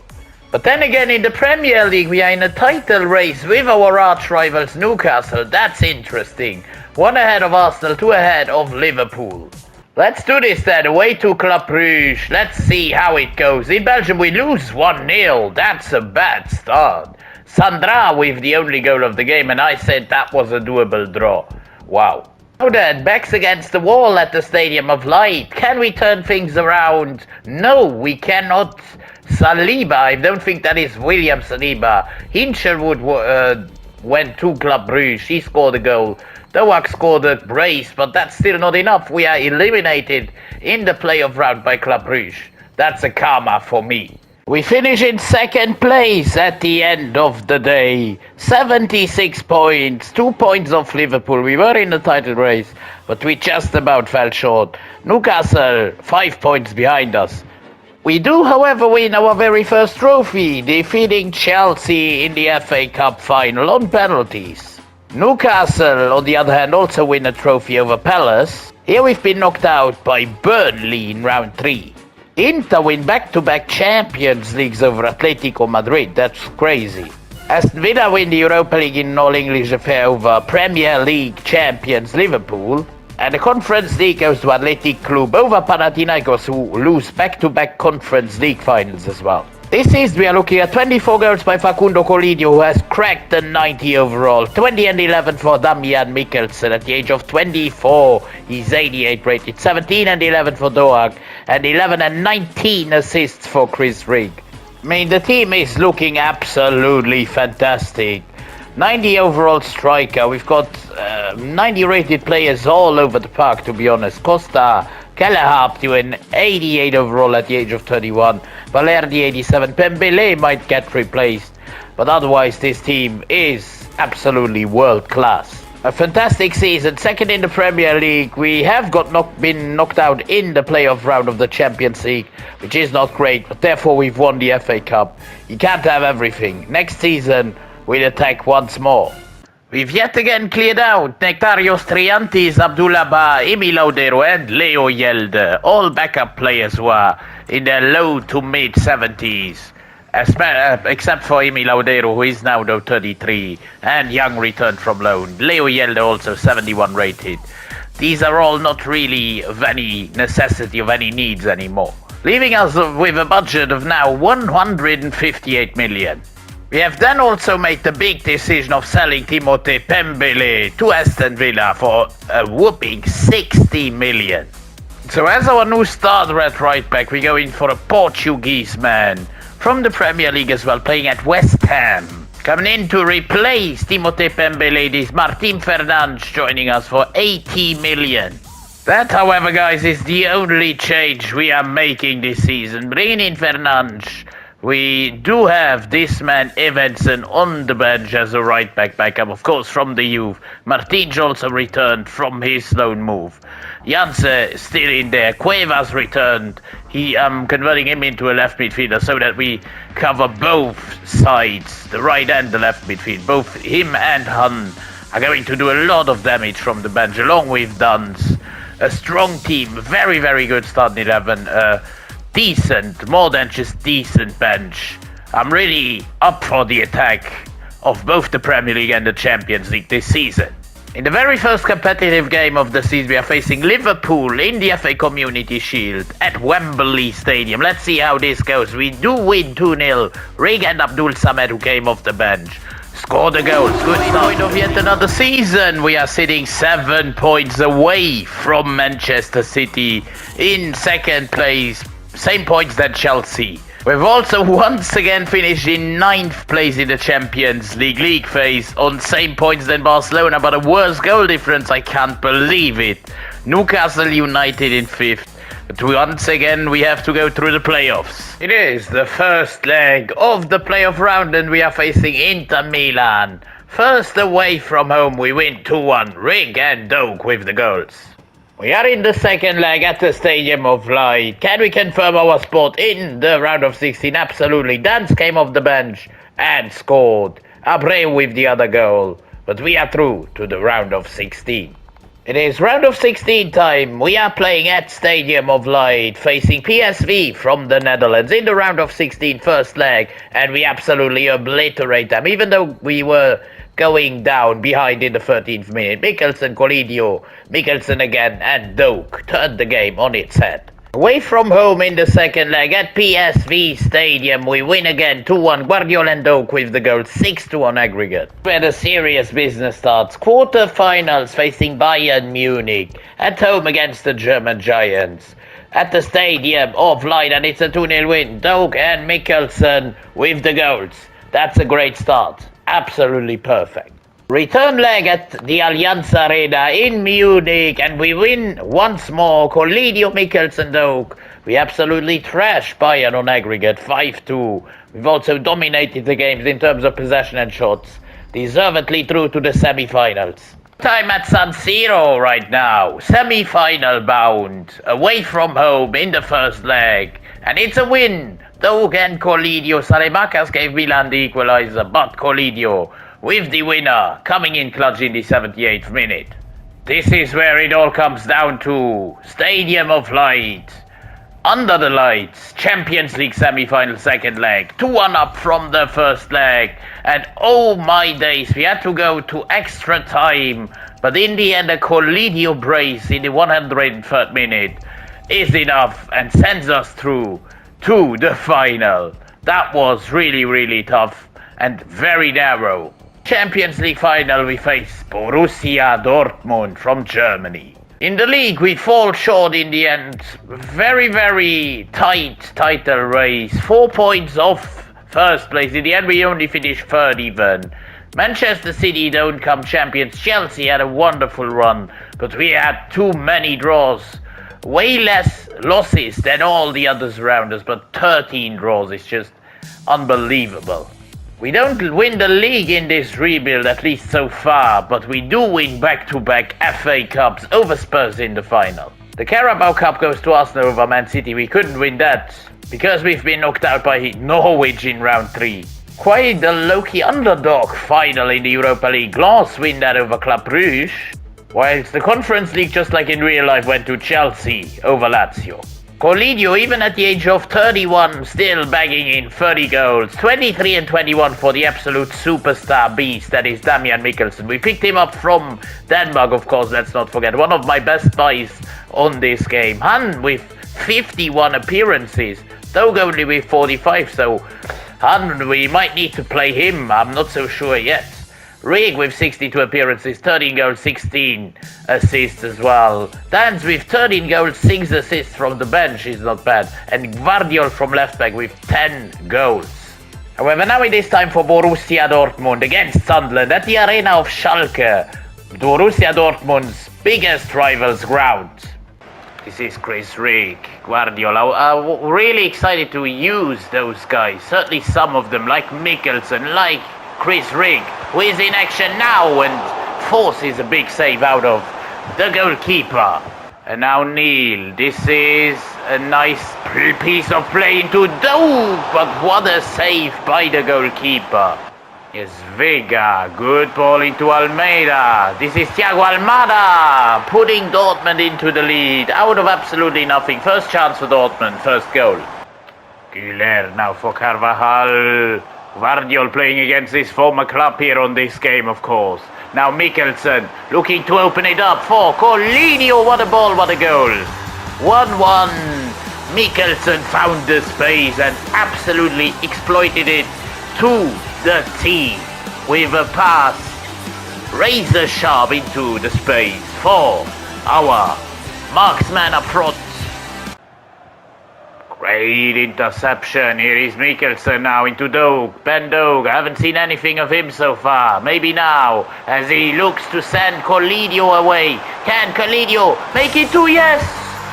A: But then again, in the Premier League, we are in a title race with our arch rivals Newcastle. That's interesting. 1 ahead of Arsenal, 2 ahead of Liverpool. Let's do this then, away to Club Brugge. Let's see how it goes. In Belgium, we lose 1-0. That's a bad start. Sandra with the only goal of the game, and I said that was a doable draw. Wow. Now then, backs against the wall at the Stadium of Light. Can we turn things around? No, we cannot. Saliba, I don't think that is William Saliba. Hinchelwood went to Club Brugge. He scored a goal. Doak scored a brace, but that's still not enough. We are eliminated in the playoff round by Club Brugge. That's a karma for me. We finish in 2nd place at the end of the day. 76 points, 2 points off Liverpool. We were in the title race, but we just about fell short. Newcastle, 5 points behind us. We do, however, win our very first trophy, defeating Chelsea in the FA Cup final on penalties. Newcastle, on the other hand, also win a trophy over Palace. Here we've been knocked out by Burnley in round 3. Inter win back-to-back Champions Leagues over Atletico Madrid. That's crazy. Aston Villa win the Europa League in an all-English affair over Premier League champions Liverpool. And the Conference League goes to Athletic Club over Panathinaikos, who lose back-to-back Conference League finals as well. This season we are looking at 24 goals by Facundo Colidio, who has cracked the 90 overall. 20 and 11 for Damian Mikkelsen at the age of 24. He's 88 rated. 17 and 11 for Doak. And 11 and 19 assists for Chris Rigg. I mean, the team is looking absolutely fantastic. 90 overall striker. We've got 90 rated players all over the park, to be honest. Costa, Kelleher up to an 88 overall at the age of 31. Balerdi 87. Pembele might get replaced. But otherwise, this team is absolutely world class. A fantastic season, 2nd in the Premier League. We have been knocked out in the playoff round of the Champions League, which is not great, but therefore we've won the FA Cup. You can't have everything. Next season, we'll attack once more. We've yet again cleared out Nectarios Triantis, Abdullah Ba, Emil Laudero and Leo Yelde, all backup players who are in their low to mid 70s. Except for Emil Laudero, who is now though 33, and Young returned from loan. Leo Yelde also 71 rated. these are all not really of any necessity, of any needs anymore, leaving us with a budget of now 158 million. We have then also made the big decision of selling Timothée Pembele to Aston Villa for a whooping 60 million. So as our new starter at right back, we go in for a Portuguese man from the Premier League as well, playing at West Ham. Coming in to replace Timothée Pembele is Martin Fernandes, joining us for 80 million. That, however, guys, is the only change we are making this season. Bringing in Fernandes, we do have this man Evanson on the bench as a right back backup, of course, from the youth. Martins also returned from his loan move. Janse still in there. Cuevas returned. I'm converting him into a left midfielder so that we cover both sides, the right and the left midfield. Both him and Hun are going to do a lot of damage from the bench, along with Duns. A strong team, very, very good starting 11. Decent, more than just decent bench. I'm really up for the attack of both the Premier League and the Champions League this season. In the very first competitive game of the season, we are facing Liverpool in the FA Community Shield at Wembley Stadium. Let's see how this goes. We do win 2-0. Rig and Abdul Samed, who came off the bench, scored the goals. Good start of yet another season. We are sitting 7 points away from Manchester City in second place. Same points than Chelsea. We've also once again finished in 9th place in the Champions League phase on same points than Barcelona, but a worse goal difference. I can't believe it. Newcastle United in 5th. But once again, we have to go through the playoffs. It is the first leg of the playoff round and we are facing Inter Milan. First away from home, we win 2-1. Rig and Doak with the goals. We are in the second leg at the Stadium of Light. Can we confirm our spot in the round of 16? Absolutely. Dance came off the bench and scored. Abreu with the other goal. But we are through to the round of 16. It is round of 16 time. We are playing at Stadium of Light, facing PSV from the Netherlands in the round of 16 first leg. And we absolutely obliterate them, even though we were going down behind in the 13th minute. Mikkelsen, Colidio, Mikkelsen again, and Doak turned the game on its head. Away from home in the second leg at PSV Stadium, we win again 2-1. Guardiola and Doak with the goal, 6-2 on aggregate. Where the serious business starts. Quarter-finals facing Bayern Munich at home against the German Giants. At the Stadium of Light, and it's a 2-0 win. Doak and Mikkelsen with the goals. That's a great start. Absolutely perfect. Return leg at the Allianz Arena in Munich, and we win once more. Colidio, Mikkelsen, Doak. We absolutely trash Bayern on aggregate, 5-2. We've also dominated the games in terms of possession and shots. Deservedly through to the semi-finals. Time at San Siro right now. Semi-final bound. Away from home in the first leg. And it's a win. Doak and Colidio. Salemakas gave Milan the equalizer, but Colidio with the winner, coming in clutch in the 78th minute. This is where it all comes down to. Stadium of Light. Under the lights. Champions League semi-final second leg. 2-1 up from the first leg. And oh my days, we had to go to extra time. But in the end, a Colidio brace in the 103rd minute is enough and sends us through to the final. That was really, really tough and very narrow. Champions League final, we face Borussia Dortmund from Germany. In the league, we fall short in the end. Very, very tight title race. 4 points off first place. In the end, we only finished third even. Manchester City don't come champions. Chelsea had a wonderful run, but we had too many draws. Way less losses than all the others around us, but 13 draws is just unbelievable. We don't win the league in this rebuild, at least so far, but we do win back-to-back FA Cups over Spurs in the final. The Carabao Cup goes to Arsenal over Man City. We couldn't win that because we've been knocked out by Norwich in round 3. Quite the low-key underdog final in the Europa League. Lens win that over Club Brugge. Whilst the Conference League, just like in real life, went to Chelsea over Lazio. Colidio, even at the age of 31, still bagging in 30 goals. 23 and 21 for the absolute superstar beast that is Damian Mikkelsen. We picked him up from Denmark, of course, let's not forget. One of my best buys on this game. Han with 51 appearances. Doug only with 45, so Han, we might need to play him. I'm not so sure yet. Rig with 62 appearances, 13 goals, 16 assists as well. Dans with 13 goals, 6 assists from the bench is not bad. And Gvardiol from left back with 10 goals. However, now it is time for Borussia Dortmund against Sunderland at the arena of Schalke, Borussia Dortmund's biggest rival's ground. This is Chris Rig, Guardiola. I'm really excited to use those guys. Certainly some of them, like Mikkelsen, like Chris Rig, who is in action now and forces a big save out of the goalkeeper. And now Neil. This is a nice piece of play into Doug, but what a save by the goalkeeper. Yes, Vega. Good ball into Almeida. This is Thiago Almada putting Dortmund into the lead out of absolutely nothing. First chance for Dortmund, first goal. Güler now for Carvajal. Gvardiol playing against his former club here on this game, of course. Now Mikkelsen looking to open it up for Colidio. What a ball, what a goal. 1-1. Mikkelsen found the space and absolutely exploited it to the T with a pass razor sharp into the space for our marksman up front. Great interception. Here is Mikkelsen now into Doug. Ben Doug. I haven't seen anything of him so far. Maybe now as he looks to send Colidio away. Can Colidio make it two? Yes!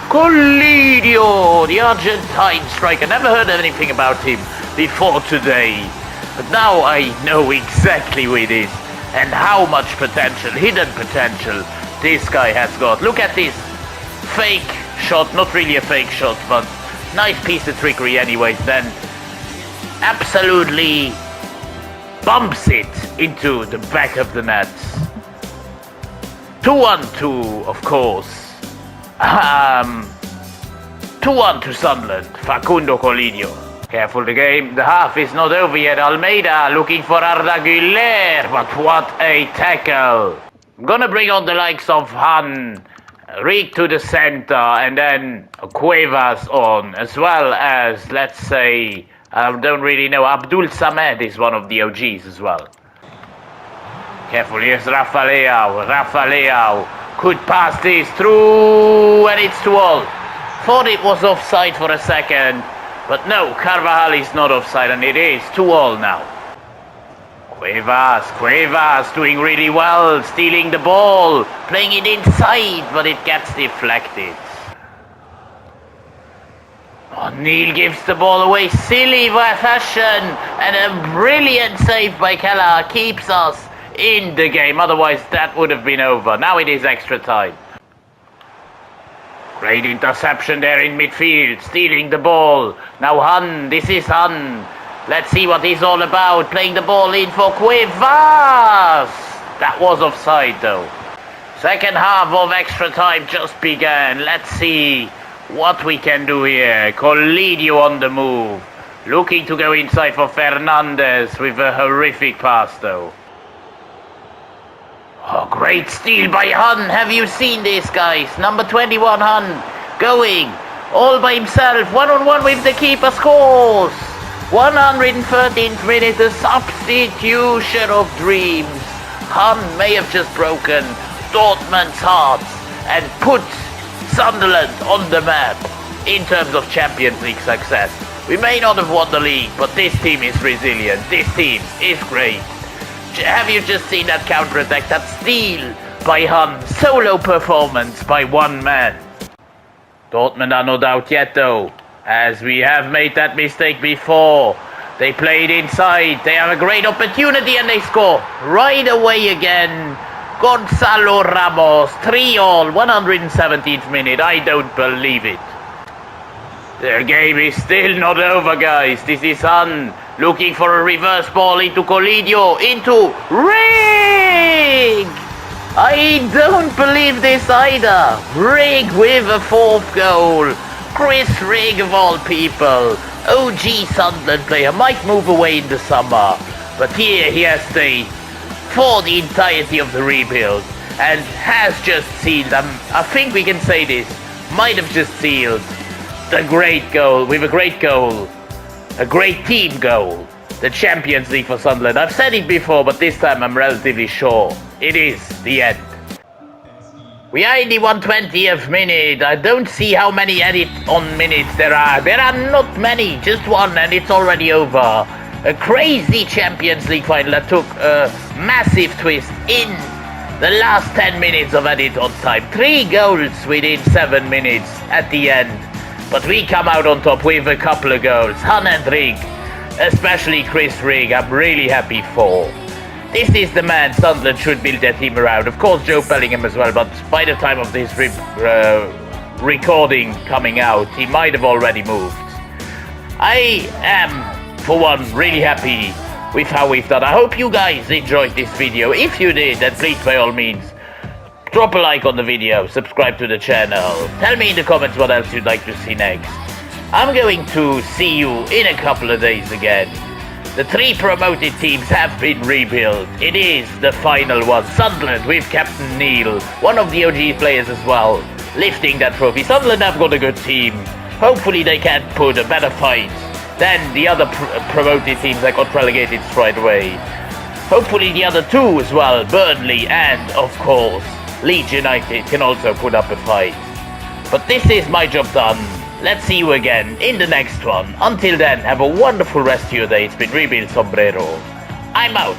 A: Colidio, the Argentine striker. Never heard anything about him before today. But now I know exactly who it is and how much potential, hidden potential, this guy has got. Look at this fake shot. Not really a fake shot, but nice piece of trickery anyways, then absolutely bumps it into the back of the net. 2-1 of course. 2-1 to Sunderland. Facundo Colidio. Careful the game. The half is not over yet. Almeida looking for Arda Güler, but what a tackle. I'm gonna bring on the likes of Han, Rig to the center, and then Cuevas on, as well as, let's say, I don't really know, Abdul Samed is one of the OGs as well. Careful, here's Rafa Leao. Rafa Leao could pass this through, and it's 2-all. Thought it was offside for a second, but no, Carvajal is not offside, and it is 2-all now. Cuevas doing really well, stealing the ball, playing it inside, but it gets deflected. Oh, Neil gives the ball away, silly fashion, and a brilliant save by Keller keeps us in the game, otherwise that would have been over. Now it is extra time. Great interception there in midfield, stealing the ball. Now Han, this is Han. Let's see what he's all about. Playing the ball in for Cuevas. That was offside though. Second half of extra time just began. Let's see what we can do here. Colidio on the move. Looking to go inside for Fernandez with a horrific pass though. Oh, great steal by Han. Have you seen this, guys? Number 21 Han going all by himself. One-on-one with the keeper, scores. 113th minute, the substitution of dreams. Han may have just broken Dortmund's hearts and put Sunderland on the map in terms of Champions League success. We may not have won the league, but this team is resilient. This team is great. Have you just seen that counter-attack, that steal by Han? Solo performance by one man. Dortmund are not out yet though, as we have made that mistake before. They played inside, they have a great opportunity and they score right away again. Gonzalo Ramos, 3-all, 117th minute, I don't believe it. The game is still not over, guys. This is Han looking for a reverse ball into Colidio, into Rig! I don't believe this either. Rig with a fourth goal. Chris Rigg of all people, OG Sunderland player, might move away in the summer, but here he has stayed for the entirety of the rebuild and has just sealed, I think we can say this, might have just sealed the great goal, with a great goal, a great team goal, the Champions League for Sunderland. I've said it before, but this time I'm relatively sure it is the end. We are in the 120th minute. I don't see how many edit on minutes there are. There are not many, just one, and it's already over. A crazy Champions League final that took a massive twist in the last 10 minutes of edit on time. 3 goals within 7 minutes at the end. But we come out on top with a couple of goals. Han and Rigg, especially Chris Rigg, I'm really happy for. This is the man Sunderland should build their team around. Of course, Joe Bellingham as well, but by the time of this recording coming out, he might have already moved. I am, for one, really happy with how we've done. I hope you guys enjoyed this video. If you did, then please, by all means, drop a like on the video, subscribe to the channel. Tell me in the comments what else you'd like to see next. I'm going to see you in a couple of days again. The 3 promoted teams have been rebuilt. It is the final one. Sunderland with Captain Neil, one of the OG players as well, lifting that trophy. Sunderland have got a good team. Hopefully they can put a better fight than the other promoted teams that got relegated straight away. Hopefully the other 2 as well, Burnley and, of course, Leeds United, can also put up a fight. But this is my job done. Let's see you again in the next one. Until then, have a wonderful rest of your day. It's been Rebuild Sombrero. I'm out.